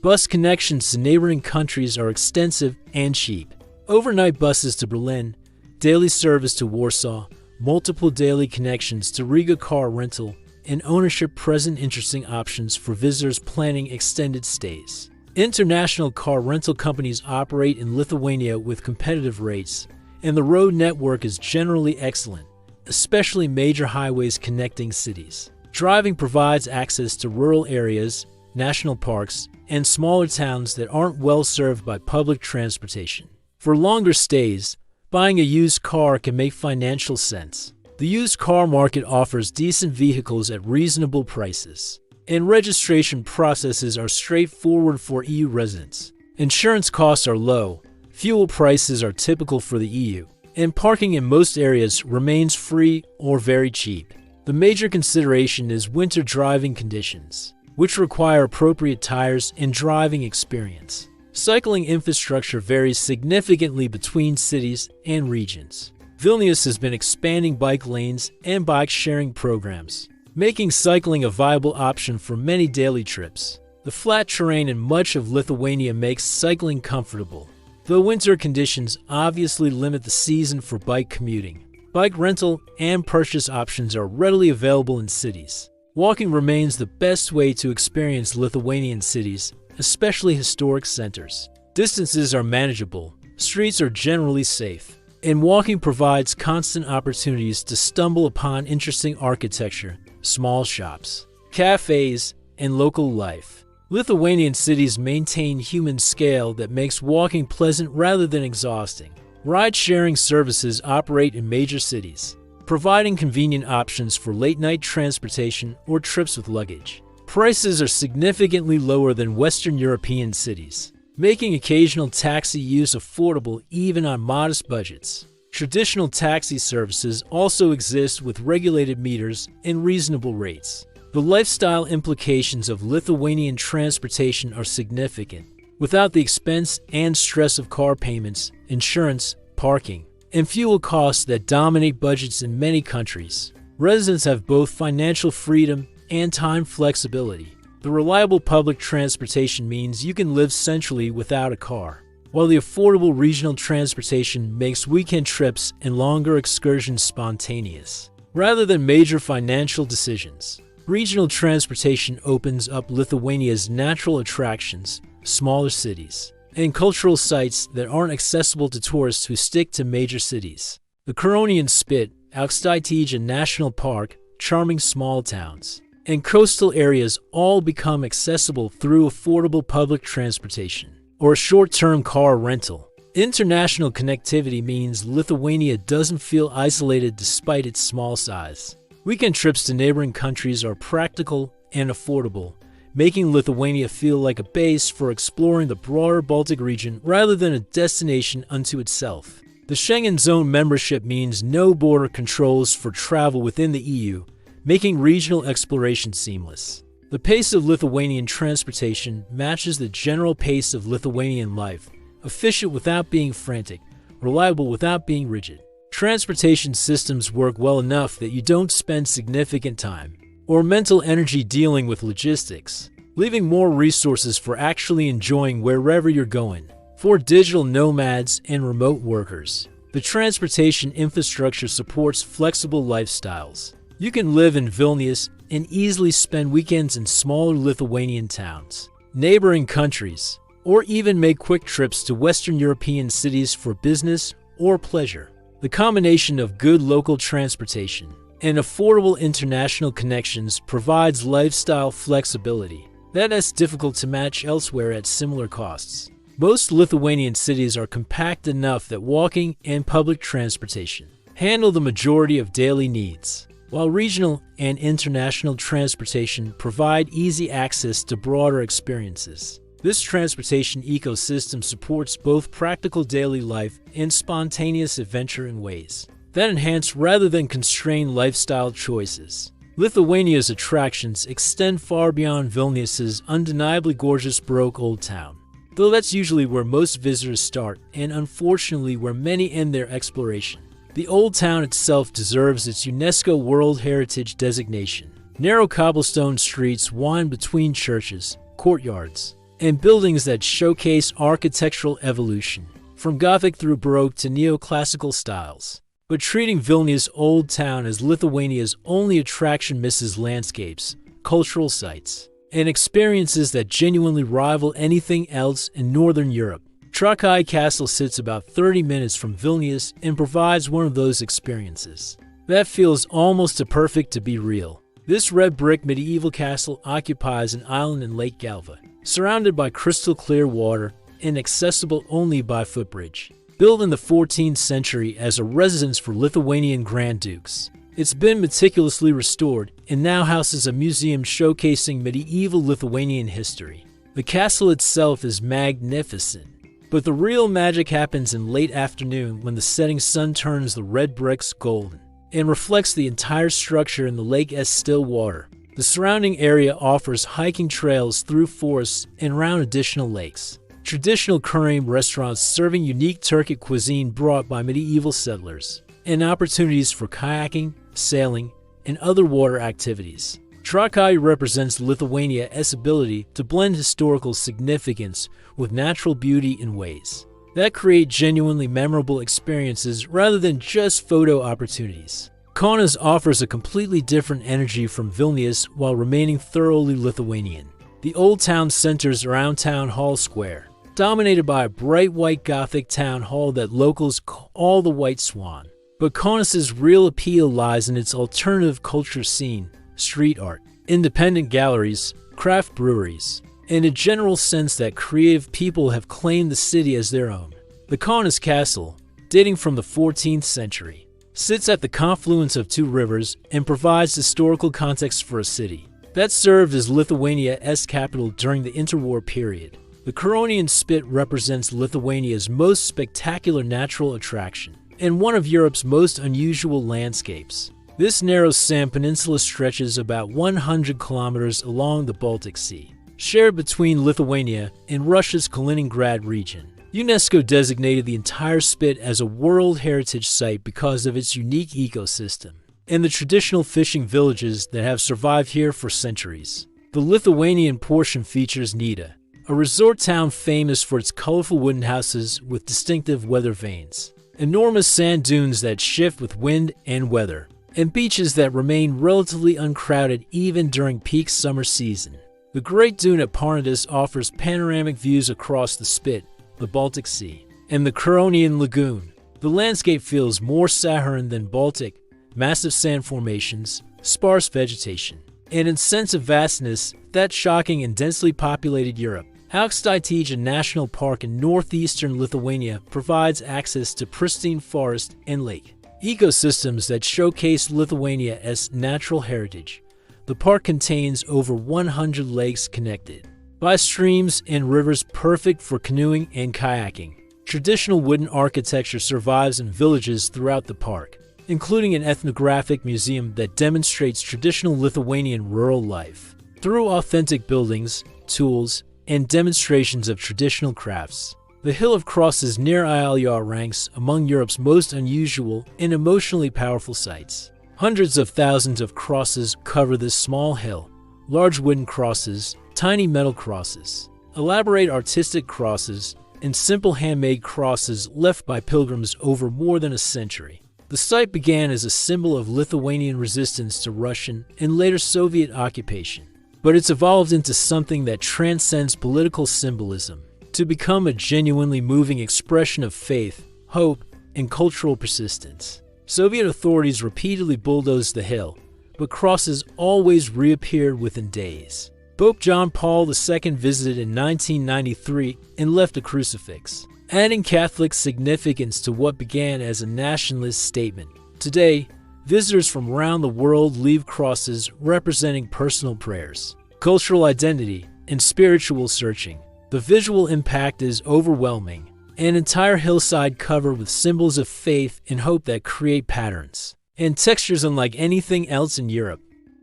Bus connections to neighboring countries are extensive and cheap. Overnight buses to Berlin, daily service to Warsaw, multiple daily connections to Riga car rental, and ownership present interesting options for visitors planning extended stays. International car rental companies operate in Lithuania with competitive rates, and the road network is generally excellent, especially major highways connecting cities. Driving provides access to rural areas, national parks, and smaller towns that aren't well served by public transportation. For longer stays, buying a used car can make financial sense. The used car market offers decent vehicles at reasonable prices, and registration processes are straightforward for EU residents. Insurance costs are low, fuel prices are typical for the EU, and parking in most areas remains free or very cheap. The major consideration is winter driving conditions, which require appropriate tires and driving experience. Cycling infrastructure varies significantly between cities and regions. Vilnius has been expanding bike lanes and bike-sharing programs, making cycling a viable option for many daily trips. The flat terrain in much of Lithuania makes cycling comfortable, though winter conditions obviously limit the season for bike commuting. Bike rental and purchase options are readily available in cities. Walking remains the best way to experience Lithuanian cities, especially historic centers. Distances are manageable, streets are generally safe, and walking provides constant opportunities to stumble upon interesting architecture, small shops, cafes, and local life. Lithuanian cities maintain human scale that makes walking pleasant rather than exhausting. Ride-sharing services operate in major cities, providing convenient options for late-night transportation or trips with luggage. Prices are significantly lower than Western European cities, making occasional taxi use affordable even on modest budgets. Traditional taxi services also exist with regulated meters and reasonable rates. The lifestyle implications of Lithuanian transportation are significant. Without the expense and stress of car payments, insurance, parking, and fuel costs that dominate budgets in many countries, residents have both financial freedom and time flexibility. The reliable public transportation means you can live centrally without a car, while the affordable regional transportation makes weekend trips and longer excursions spontaneous. Rather than major financial decisions, regional transportation opens up Lithuania's natural attractions, smaller cities, and cultural sites that aren't accessible to tourists who stick to major cities. The Curonian Spit, Aukštaitija National Park, charming small towns, and coastal areas all become accessible through affordable public transportation or a short-term car rental. International connectivity means Lithuania doesn't feel isolated despite its small size. Weekend trips to neighboring countries are practical and affordable, making Lithuania feel like a base for exploring the broader Baltic region rather than a destination unto itself. The Schengen Zone membership means no border controls for travel within the EU, making regional exploration seamless. The pace of Lithuanian transportation matches the general pace of Lithuanian life, efficient without being frantic, reliable without being rigid. Transportation systems work well enough that you don't spend significant time or mental energy dealing with logistics, leaving more resources for actually enjoying wherever you're going. For digital nomads and remote workers, the transportation infrastructure supports flexible lifestyles. You can live in Vilnius and easily spend weekends in smaller Lithuanian towns, neighboring countries, or even make quick trips to Western European cities for business or pleasure. The combination of good local transportation and affordable international connections provides lifestyle flexibility that's difficult to match elsewhere at similar costs. Most Lithuanian cities are compact enough that walking and public transportation handle the majority of daily needs, while regional and international transportation provide easy access to broader experiences. This transportation ecosystem supports both practical daily life and spontaneous adventure in ways that enhance rather than constrain lifestyle choices. Lithuania's attractions extend far beyond Vilnius's undeniably gorgeous Baroque Old Town, though that's usually where most visitors start and unfortunately where many end their exploration. The Old Town itself deserves its UNESCO World Heritage designation. Narrow cobblestone streets wind between churches, courtyards, and buildings that showcase architectural evolution, from Gothic through Baroque to neoclassical styles. But treating Vilnius Old Town as Lithuania's only attraction misses landscapes, cultural sites, and experiences that genuinely rival anything else in Northern Europe. Trakai Castle sits about 30 minutes from Vilnius and provides one of those experiences. That feels almost too perfect to be real. This red brick medieval castle occupies an island in Lake Galva, surrounded by crystal clear water and accessible only by footbridge. Built in the 14th century as a residence for Lithuanian Grand Dukes, it's been meticulously restored and now houses a museum showcasing medieval Lithuanian history. The castle itself is magnificent, but the real magic happens in late afternoon when the setting sun turns the red bricks golden and reflects the entire structure in the lake's still water. The surrounding area offers hiking trails through forests and around additional lakes. Traditional Curonian restaurants serving unique Turkic cuisine brought by medieval settlers, and opportunities for kayaking, sailing, and other water activities. Trakai represents Lithuania's ability to blend historical significance with natural beauty in ways that create genuinely memorable experiences rather than just photo opportunities. Kaunas offers a completely different energy from Vilnius while remaining thoroughly Lithuanian. The old town centers around Town Hall Square, dominated by a bright white Gothic town hall that locals call the White Swan. But Kaunas's real appeal lies in its alternative culture scene, street art, independent galleries, craft breweries, and a general sense that creative people have claimed the city as their own. The Kaunas Castle, dating from the 14th century, sits at the confluence of two rivers and provides historical context for a city that served as Lithuania's capital during the interwar period. The Curonian Spit represents Lithuania's most spectacular natural attraction and one of Europe's most unusual landscapes. This narrow sand peninsula stretches about 100 kilometers along the Baltic Sea, shared between Lithuania and Russia's Kaliningrad region. UNESCO designated the entire spit as a World Heritage Site because of its unique ecosystem and the traditional fishing villages that have survived here for centuries. The Lithuanian portion features Nida, a resort town famous for its colorful wooden houses with distinctive weather vanes, enormous sand dunes that shift with wind and weather, and beaches that remain relatively uncrowded even during peak summer season. The Great Dune at Parnadis offers panoramic views across the Spit, the Baltic Sea, and the Curonian Lagoon. The landscape feels more Saharan than Baltic, massive sand formations, sparse vegetation, and in sense of vastness, that shocking and densely populated Europe. Aukštaitija National Park in northeastern Lithuania provides access to pristine forest and lake ecosystems that showcase Lithuania as natural heritage. The park contains over 100 lakes connected by streams and rivers perfect for canoeing and kayaking. Traditional wooden architecture survives in villages throughout the park, including an ethnographic museum that demonstrates traditional Lithuanian rural life through authentic buildings, tools, and demonstrations of traditional crafts. The Hill of Crosses near Ialja ranks among Europe's most unusual and emotionally powerful sites. Hundreds of thousands of crosses cover this small hill: large wooden crosses, tiny metal crosses, elaborate artistic crosses, and simple handmade crosses left by pilgrims over more than a century. The site began as a symbol of Lithuanian resistance to Russian and later Soviet occupation, but it's evolved into something that transcends political symbolism to become a genuinely moving expression of faith, hope, and cultural persistence. Soviet authorities repeatedly bulldozed the hill, but crosses always reappeared within days. Pope John Paul II visited in 1993 and left a crucifix, adding Catholic significance to what began as a nationalist statement. Today, visitors from around the world leave crosses representing personal prayers, cultural identity, and spiritual searching. The visual impact is overwhelming, an entire hillside covered with symbols of faith and hope that create patterns and textures unlike anything else in Europe.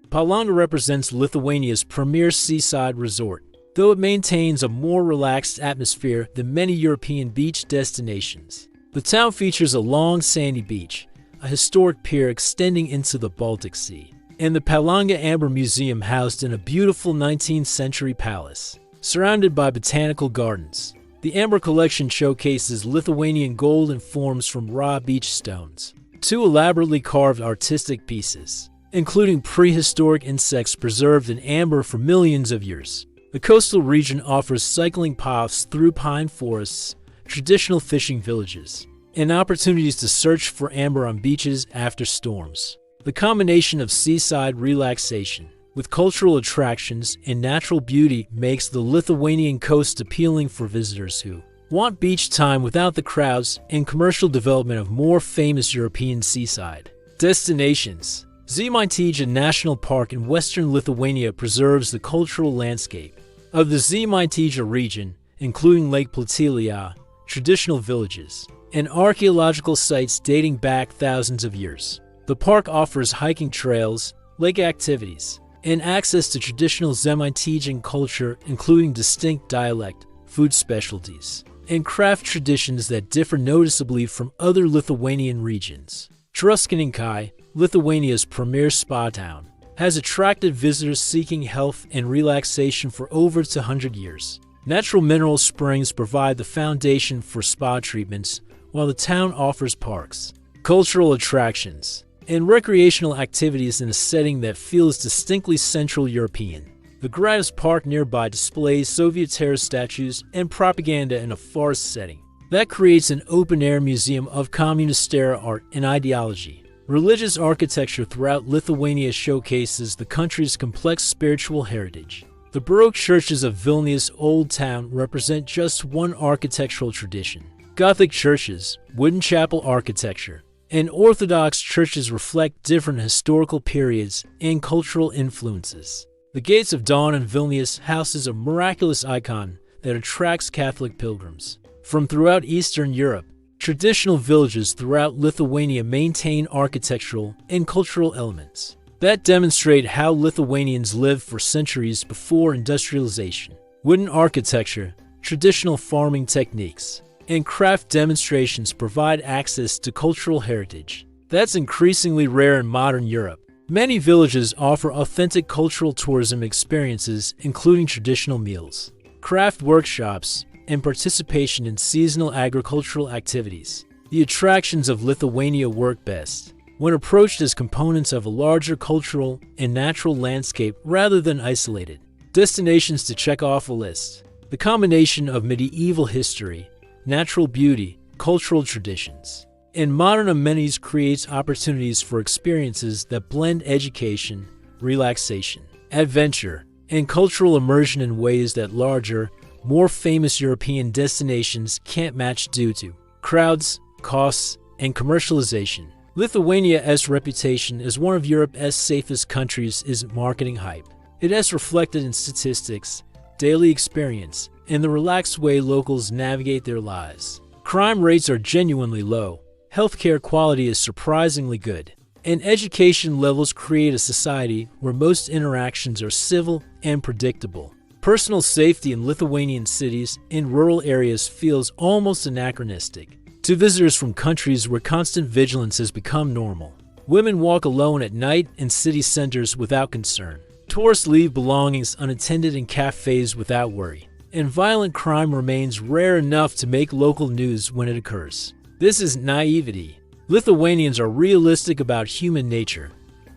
Palanga represents Lithuania's premier seaside resort, though it maintains a more relaxed atmosphere than many European beach destinations. The town features a long sandy beach, a historic pier extending into the Baltic Sea, and the Palanga Amber Museum housed in a beautiful 19th century palace, surrounded by botanical gardens. The Amber collection showcases Lithuanian gold and forms from raw beach stones to elaborately carved artistic pieces, including prehistoric insects preserved in amber for millions of years. The coastal region offers cycling paths through pine forests, traditional fishing villages, and opportunities to search for amber on beaches after storms. The combination of seaside relaxation with cultural attractions and natural beauty makes the Lithuanian coast appealing for visitors who want beach time without the crowds and commercial development of more famous European seaside destinations. Žemaitija National Park in western Lithuania preserves the cultural landscape of the Žemaitija region, including Lake Platilia, traditional villages, and archaeological sites dating back thousands of years. The park offers hiking trails, lake activities, and access to traditional Žemaitijan culture, including distinct dialect, food specialties, and craft traditions that differ noticeably from other Lithuanian regions. Druskininkai, Lithuania's premier spa town, has attracted visitors seeking health and relaxation for over 200 years. Natural mineral springs provide the foundation for spa treatments, while the town offers parks, cultural attractions, and recreational activities in a setting that feels distinctly Central European. The Gratis Park nearby displays Soviet-era statues and propaganda in a forest setting that creates an open-air museum of communist-era art and ideology. Religious architecture throughout Lithuania showcases the country's complex spiritual heritage. The Baroque churches of Vilnius Old Town represent just one architectural tradition. Gothic churches, wooden chapel architecture, and Orthodox churches reflect different historical periods and cultural influences. The Gates of Dawn in Vilnius houses a miraculous icon that attracts Catholic pilgrims from throughout Eastern Europe. Traditional villages throughout Lithuania maintain architectural and cultural elements that demonstrate how Lithuanians lived for centuries before industrialization. Wooden architecture, traditional farming techniques, and craft demonstrations provide access to cultural heritage that's increasingly rare in modern Europe. Many villages offer authentic cultural tourism experiences, including traditional meals, craft workshops, and participation in seasonal agricultural activities. The attractions of Lithuania work best when approached as components of a larger cultural and natural landscape rather than isolated destinations to check off a list. The combination of medieval history, natural beauty, cultural traditions, and modern amenities creates opportunities for experiences that blend education, relaxation, adventure, and cultural immersion in ways that larger, more famous European destinations can't match due to crowds, costs, and commercialization. Lithuania's reputation as one of Europe's safest countries isn't marketing hype. It has reflected in statistics, daily experience, and the relaxed way locals navigate their lives. Crime rates are genuinely low, healthcare quality is surprisingly good, and education levels create a society where most interactions are civil and predictable. Personal safety in Lithuanian cities and rural areas feels almost anachronistic to visitors from countries where constant vigilance has become normal. Women walk alone at night in city centers without concern. Tourists leave belongings unattended in cafes without worry. And violent crime remains rare enough to make local news when it occurs. This isn't naivety. Lithuanians are realistic about human nature,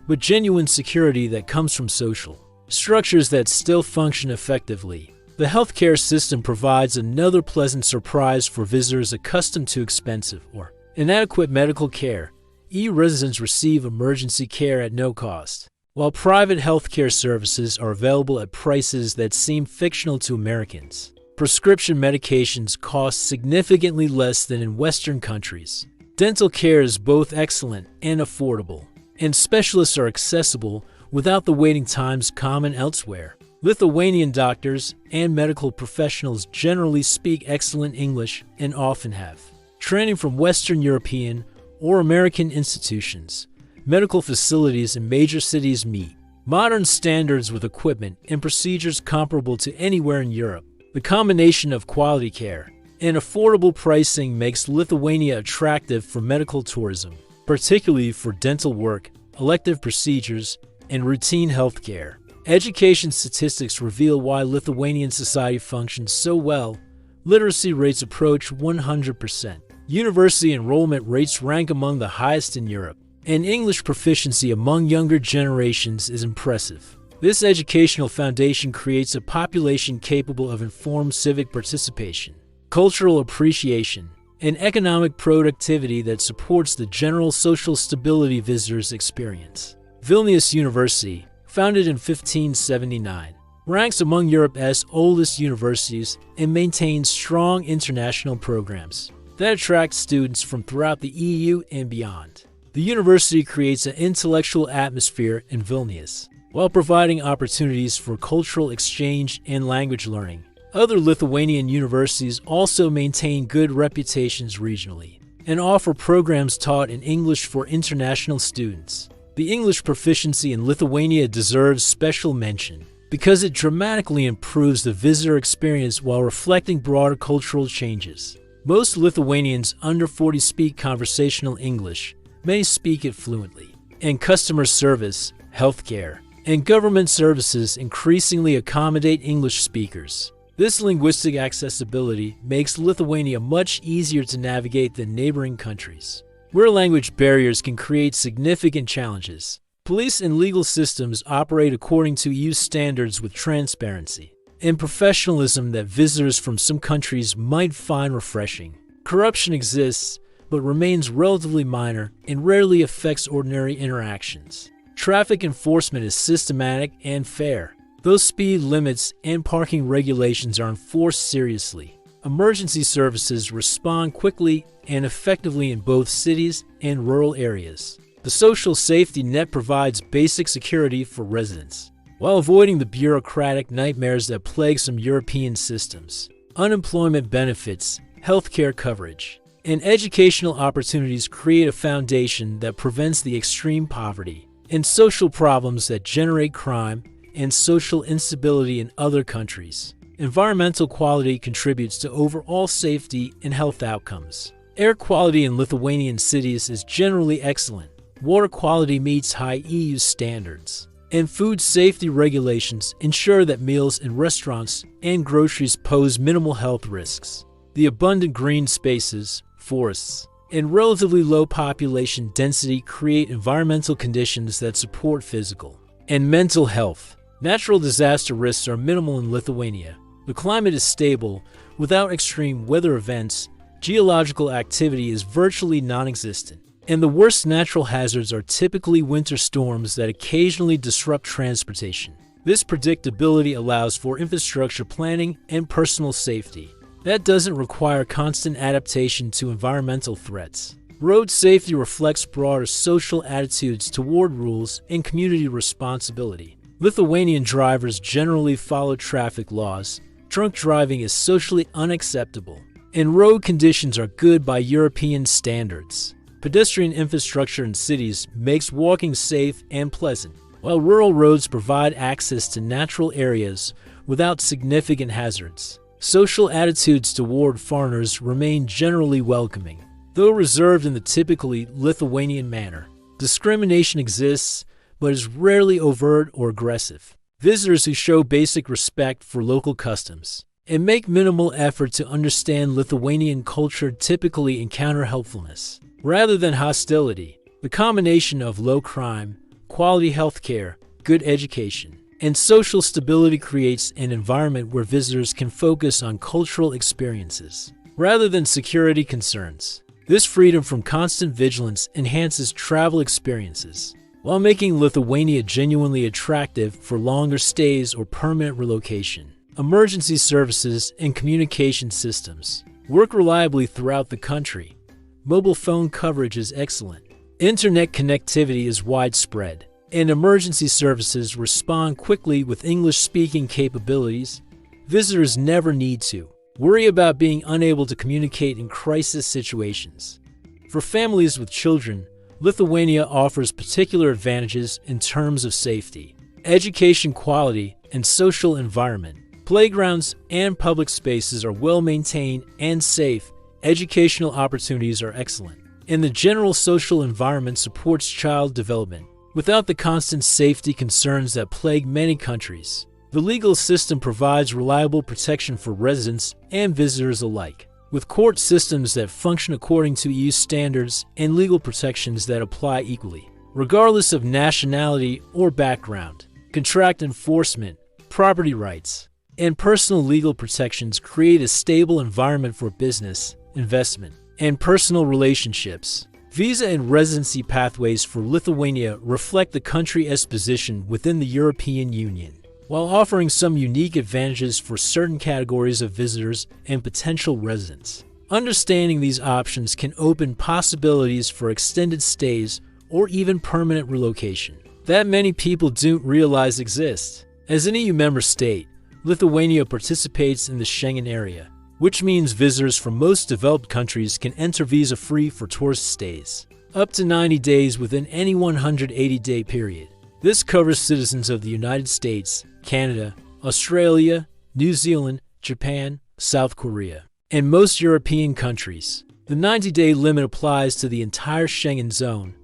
but genuine security that comes from social structures that still function effectively. The healthcare system provides another pleasant surprise for visitors accustomed to expensive or inadequate medical care. EU residents receive emergency care at no cost, while private healthcare services are available at prices that seem fictional to Americans. Prescription medications cost significantly less than in Western countries. Dental care is both excellent and affordable, and specialists are accessible without the waiting times common elsewhere. Lithuanian doctors and medical professionals generally speak excellent English and often have training from Western European or American institutions. Medical facilities in major cities meet modern standards with equipment and procedures comparable to anywhere in Europe. The combination of quality care and affordable pricing makes Lithuania attractive for medical tourism, particularly for dental work, elective procedures, and routine health care. Education statistics reveal why Lithuanian society functions so well. Literacy rates approach 100%. University enrollment rates rank among the highest in Europe, and English proficiency among younger generations is impressive. This educational foundation creates a population capable of informed civic participation, cultural appreciation, and economic productivity that supports the general social stability visitors experience. Vilnius University, founded in 1579, ranks among Europe's oldest universities and maintains strong international programs that attract students from throughout the EU and beyond. The university creates an intellectual atmosphere in Vilnius, while providing opportunities for cultural exchange and language learning. Other Lithuanian universities also maintain good reputations regionally and offer programs taught in English for international students. The English proficiency in Lithuania deserves special mention because it dramatically improves the visitor experience while reflecting broader cultural changes. Most Lithuanians under 40 speak conversational English. Many speak it fluently. And customer service, healthcare, and government services increasingly accommodate English speakers. This linguistic accessibility makes Lithuania much easier to navigate than neighboring countries, where language barriers can create significant challenges. Police and legal systems operate according to EU standards with transparency and professionalism that visitors from some countries might find refreshing. Corruption exists, but remains relatively minor and rarely affects ordinary interactions. Traffic enforcement is systematic and fair, though speed limits and parking regulations are enforced seriously. Emergency services respond quickly and effectively in both cities and rural areas. The social safety net provides basic security for residents, while avoiding the bureaucratic nightmares that plague some European systems. Unemployment benefits, healthcare coverage, and educational opportunities create a foundation that prevents the extreme poverty and social problems that generate crime and social instability in other countries. Environmental quality contributes to overall safety and health outcomes. Air quality in Lithuanian cities is generally excellent. Water quality meets high EU standards. And food safety regulations ensure that meals in restaurants and groceries pose minimal health risks. The abundant green spaces, forests, and relatively low population density create environmental conditions that support physical and mental health. Natural disaster risks are minimal in Lithuania. The climate is stable, without extreme weather events. Geological activity is virtually non-existent, and the worst natural hazards are typically winter storms that occasionally disrupt transportation. This predictability allows for infrastructure planning and personal safety. That doesn't require constant adaptation to environmental threats. Road safety reflects broader social attitudes toward rules and community responsibility. Lithuanian drivers generally follow traffic laws. Drunk driving is socially unacceptable, and road conditions are good by European standards. Pedestrian infrastructure in cities makes walking safe and pleasant, while rural roads provide access to natural areas without significant hazards. Social attitudes toward foreigners remain generally welcoming, though reserved in the typically Lithuanian manner. Discrimination exists, but is rarely overt or aggressive. Visitors who show basic respect for local customs and make minimal effort to understand Lithuanian culture typically encounter helpfulness rather than hostility. The combination of low crime, quality healthcare, good education, and social stability creates an environment where visitors can focus on cultural experiences rather than security concerns. This freedom from constant vigilance enhances travel experiences while making Lithuania genuinely attractive for longer stays or permanent relocation. Emergency services and communication systems work reliably throughout the country. Mobile phone coverage is excellent. Internet connectivity is widespread, and emergency services respond quickly with English-speaking capabilities. Visitors never need to worry about being unable to communicate in crisis situations. For families with children, Lithuania offers particular advantages in terms of safety, education quality, and social environment. Playgrounds and public spaces are well maintained and safe. Educational opportunities are excellent, and the general social environment supports child development without the constant safety concerns that plague many countries. The legal system provides reliable protection for residents and visitors alike, with court systems that function according to EU standards and legal protections that apply equally, regardless of nationality or background. Contract enforcement, property rights, and personal legal protections create a stable environment for business, investment, and personal relationships. Visa and residency pathways for Lithuania reflect the country's position within the European Union, while offering some unique advantages for certain categories of visitors and potential residents. Understanding these options can open possibilities for extended stays or even permanent relocation that many people don't realize exist. As an EU member state, Lithuania participates in the Schengen area, which means visitors from most developed countries can enter visa-free for tourist stays, up to 90 days within any 180-day period. This covers citizens of the United States, Canada, Australia, New Zealand, Japan, South Korea, and most European countries. The 90-day limit applies to the entire Schengen zone,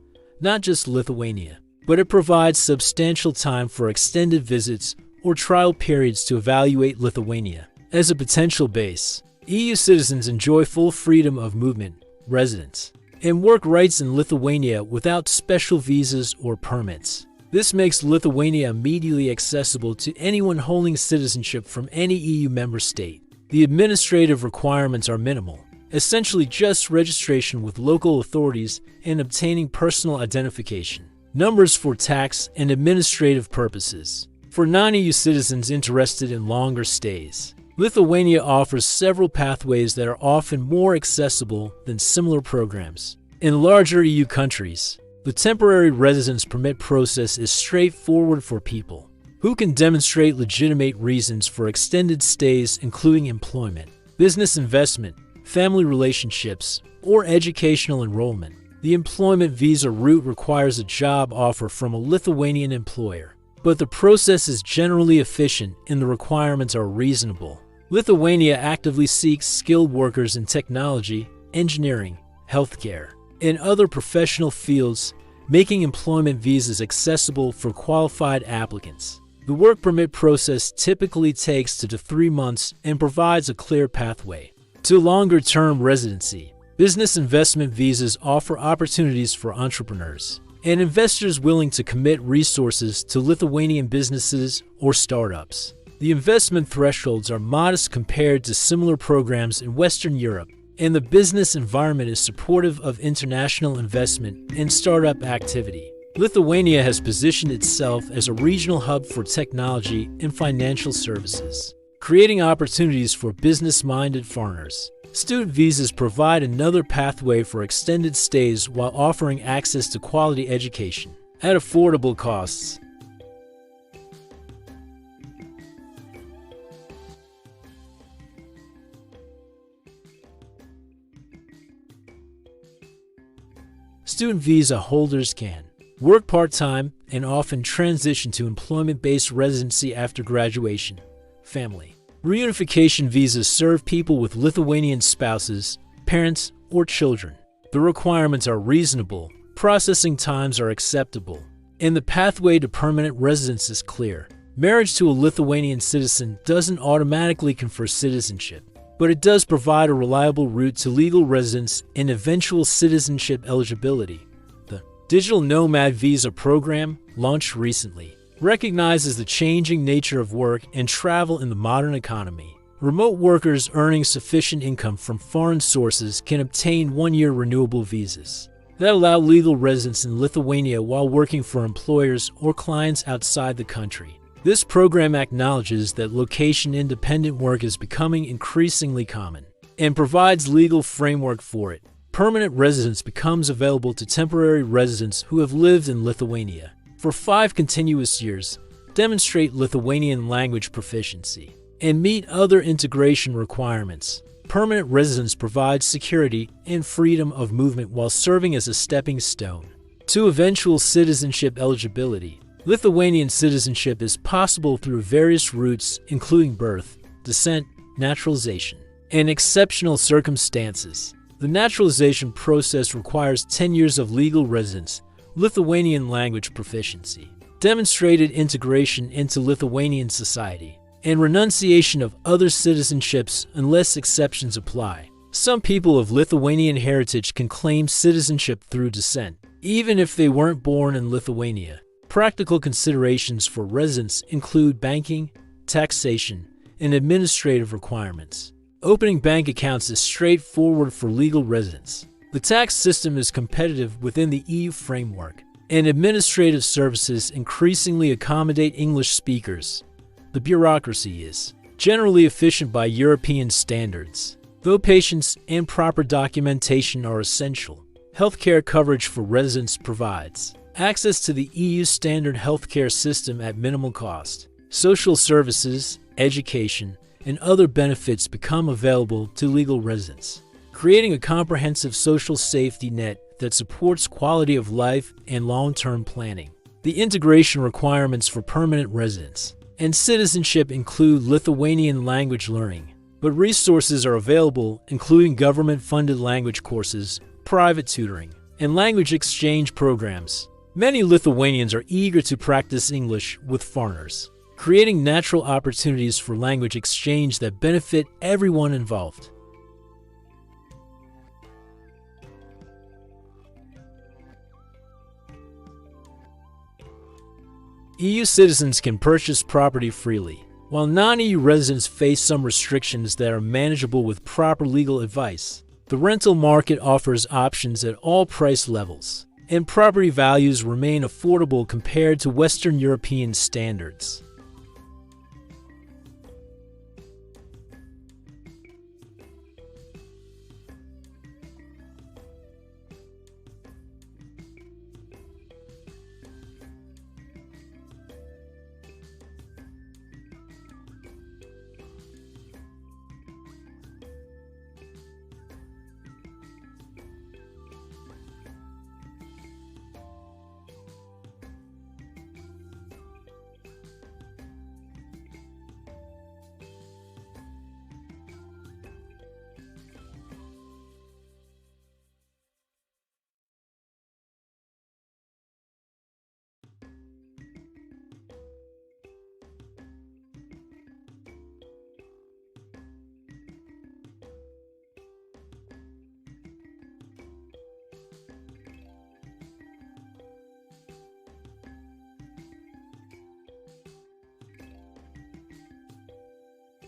not just Lithuania, but it provides substantial time for extended visits or trial periods to evaluate Lithuania as a potential base. EU citizens enjoy full freedom of movement, residence, and work rights in Lithuania without special visas or permits. This makes Lithuania immediately accessible to anyone holding citizenship from any EU member state. The administrative requirements are minimal, essentially just registration with local authorities and obtaining personal identification numbers for tax and administrative purposes. For non-EU citizens interested in longer stays, Lithuania offers several pathways that are often more accessible than similar programs. In larger EU countries, the temporary residence permit process is straightforward for people who can demonstrate legitimate reasons for extended stays, including employment, business investment, family relationships, or educational enrollment. The employment visa route requires a job offer from a Lithuanian employer, but the process is generally efficient and the requirements are reasonable. Lithuania actively seeks skilled workers in technology, engineering, healthcare, and other professional fields, making employment visas accessible for qualified applicants. The work permit process typically takes 2 to 3 months and provides a clear pathway to longer-term residency. Business investment visas offer opportunities for entrepreneurs and investors willing to commit resources to Lithuanian businesses or startups. The investment thresholds are modest compared to similar programs in Western Europe, and the business environment is supportive of international investment and startup activity. Lithuania has positioned itself as a regional hub for technology and financial services, creating opportunities for business-minded foreigners. Student visas provide another pathway for extended stays while offering access to quality education at affordable costs. Student visa holders can work part-time and often transition to employment-based residency after graduation. Family reunification visas serve people with Lithuanian spouses, parents, or children. The requirements are reasonable, processing times are acceptable, and the pathway to permanent residence is clear. Marriage to a Lithuanian citizen doesn't automatically confer citizenship, but it does provide a reliable route to legal residence and eventual citizenship eligibility. The Digital Nomad Visa program, launched recently, recognizes the changing nature of work and travel in the modern economy. Remote workers earning sufficient income from foreign sources can obtain one-year renewable visas that allow legal residence in Lithuania while working for employers or clients outside the country. This program acknowledges that location-independent work is becoming increasingly common and provides legal framework for it. Permanent residence becomes available to temporary residents who have lived in Lithuania for 5 continuous years, demonstrate Lithuanian language proficiency, and meet other integration requirements. Permanent residence provides security and freedom of movement while serving as a stepping stone to eventual citizenship eligibility. Lithuanian citizenship is possible through various routes, including birth, descent, naturalization, and exceptional circumstances. The naturalization process requires 10 years of legal residence, Lithuanian language proficiency, demonstrated integration into Lithuanian society, and renunciation of other citizenships unless exceptions apply. Some people of Lithuanian heritage can claim citizenship through descent, even if they weren't born in Lithuania. Practical considerations for residents include banking, taxation, and administrative requirements. Opening bank accounts is straightforward for legal residents. The tax system is competitive within the EU framework, and administrative services increasingly accommodate English speakers. The bureaucracy is generally efficient by European standards, though patience and proper documentation are essential. Healthcare coverage for residents provides access to the EU standard healthcare system at minimal cost. Social services, education, and other benefits become available to legal residents, creating a comprehensive social safety net that supports quality of life and long-term planning. The integration requirements for permanent residence and citizenship include Lithuanian language learning, but resources are available including government-funded language courses, private tutoring, and language exchange programs. Many Lithuanians are eager to practice English with foreigners, creating natural opportunities for language exchange that benefit everyone involved. EU citizens can purchase property freely, while non-EU residents face some restrictions that are manageable with proper legal advice. The rental market offers options at all price levels, and property values remain affordable compared to Western European standards.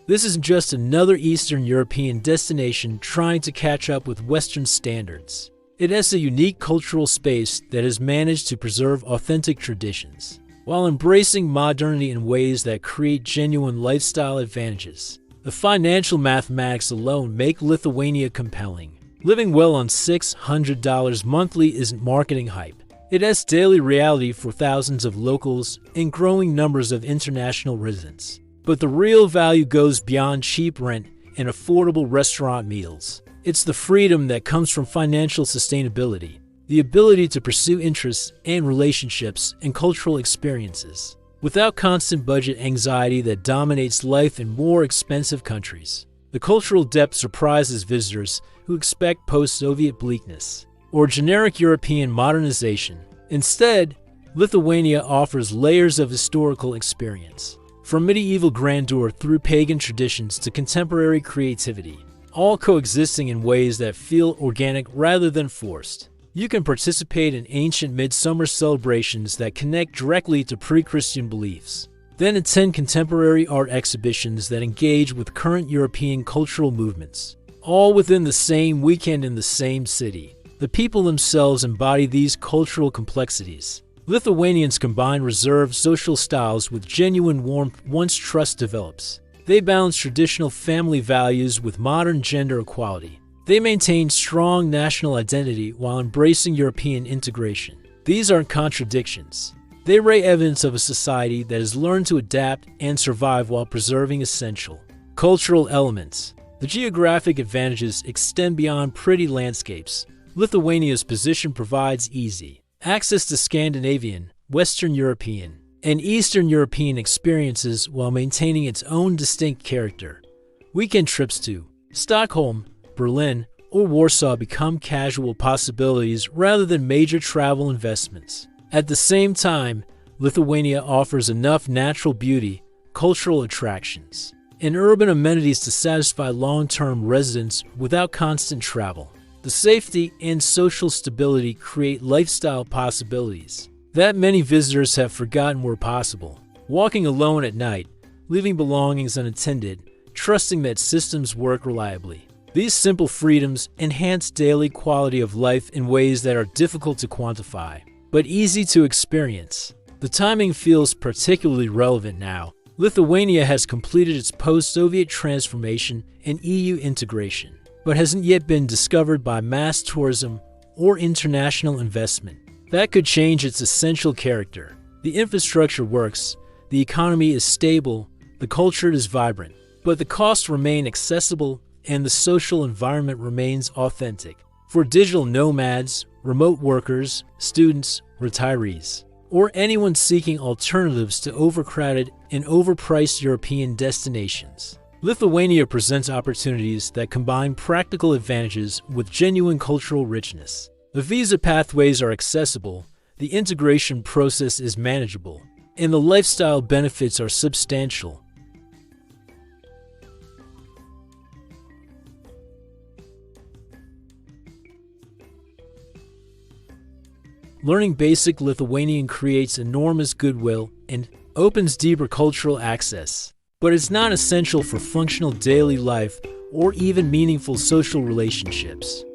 This is just another Eastern European destination trying to catch up with Western standards. It has a unique cultural space that has managed to preserve authentic traditions, while embracing modernity in ways that create genuine lifestyle advantages. The financial mathematics alone make Lithuania compelling. Living well on $600 monthly isn't marketing hype. It has daily reality for thousands of locals and growing numbers of international residents. But the real value goes beyond cheap rent and affordable restaurant meals. It's the freedom that comes from financial sustainability, the ability to pursue interests and relationships and cultural experiences, without constant budget anxiety that dominates life in more expensive countries. The cultural depth surprises visitors who expect post-Soviet bleakness or generic European modernization. Instead, Lithuania offers layers of historical experience, from medieval grandeur through pagan traditions to contemporary creativity, all coexisting in ways that feel organic rather than forced. You can participate in ancient midsummer celebrations that connect directly to pre-Christian beliefs, then attend contemporary art exhibitions that engage with current European cultural movements, all within the same weekend in the same city. The people themselves embody these cultural complexities. Lithuanians combine reserved social styles with genuine warmth once trust develops. They balance traditional family values with modern gender equality. They maintain strong national identity while embracing European integration. These aren't contradictions. They ray evidence of a society that has learned to adapt and survive while preserving essential cultural elements. The geographic advantages extend beyond pretty landscapes. Lithuania's position provides easy access to Scandinavian, Western European, and Eastern European experiences while maintaining its own distinct character. Weekend trips to Stockholm, Berlin, or Warsaw become casual possibilities rather than major travel investments. At the same time, Lithuania offers enough natural beauty, cultural attractions, and urban amenities to satisfy long-term residents without constant travel. The safety and social stability create lifestyle possibilities that many visitors have forgotten were possible. Walking alone at night, leaving belongings unattended, trusting that systems work reliably. These simple freedoms enhance daily quality of life in ways that are difficult to quantify, but easy to experience. The timing feels particularly relevant now. Lithuania has completed its post-Soviet transformation and EU integration, but hasn't yet been discovered by mass tourism or international investment. That could change its essential character. The infrastructure works, the economy is stable, the culture is vibrant, but the costs remain accessible and the social environment remains authentic. For digital nomads, remote workers, students, retirees, or anyone seeking alternatives to overcrowded and overpriced European destinations, Lithuania presents opportunities that combine practical advantages with genuine cultural richness. The visa pathways are accessible, the integration process is manageable, and the lifestyle benefits are substantial. Learning basic Lithuanian creates enormous goodwill and opens deeper cultural access, but it's not essential for functional daily life or even meaningful social relationships.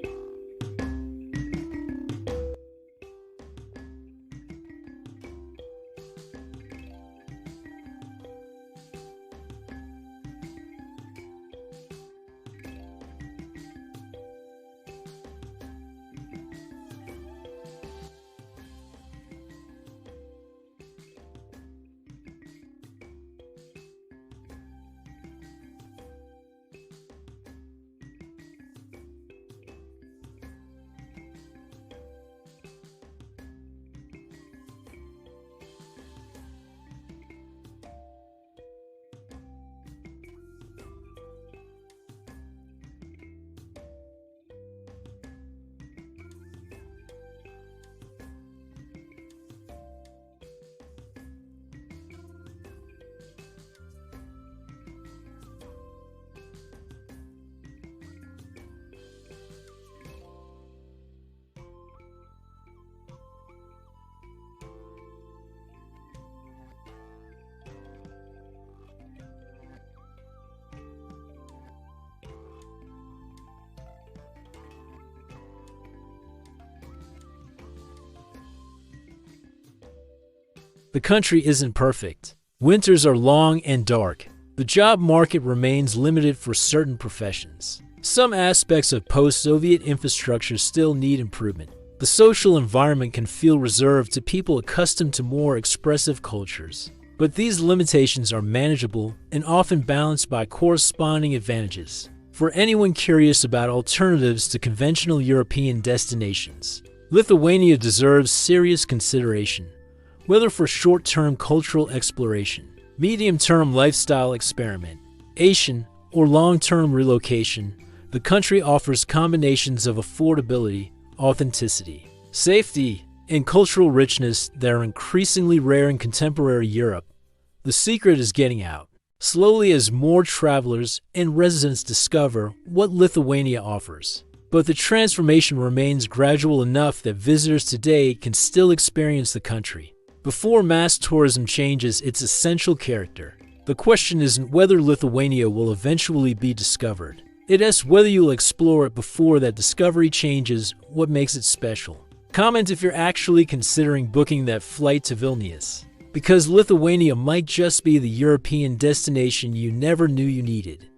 The country isn't perfect. Winters are long and dark. The job market remains limited for certain professions. Some aspects of post-Soviet infrastructure still need improvement. The social environment can feel reserved to people accustomed to more expressive cultures. But these limitations are manageable and often balanced by corresponding advantages. For anyone curious about alternatives to conventional European destinations, Lithuania deserves serious consideration, whether for short-term cultural exploration, medium-term lifestyle experimentation, or long-term relocation. The country offers combinations of affordability, authenticity, safety, and cultural richness that are increasingly rare in contemporary Europe. The secret is getting out slowly as more travelers and residents discover what Lithuania offers. But the transformation remains gradual enough that visitors today can still experience the country before mass tourism changes its essential character. The question isn't whether Lithuania will eventually be discovered. It asks whether you'll explore it before that discovery changes what makes it special. Comment if you're actually considering booking that flight to Vilnius, because Lithuania might just be the European destination you never knew you needed.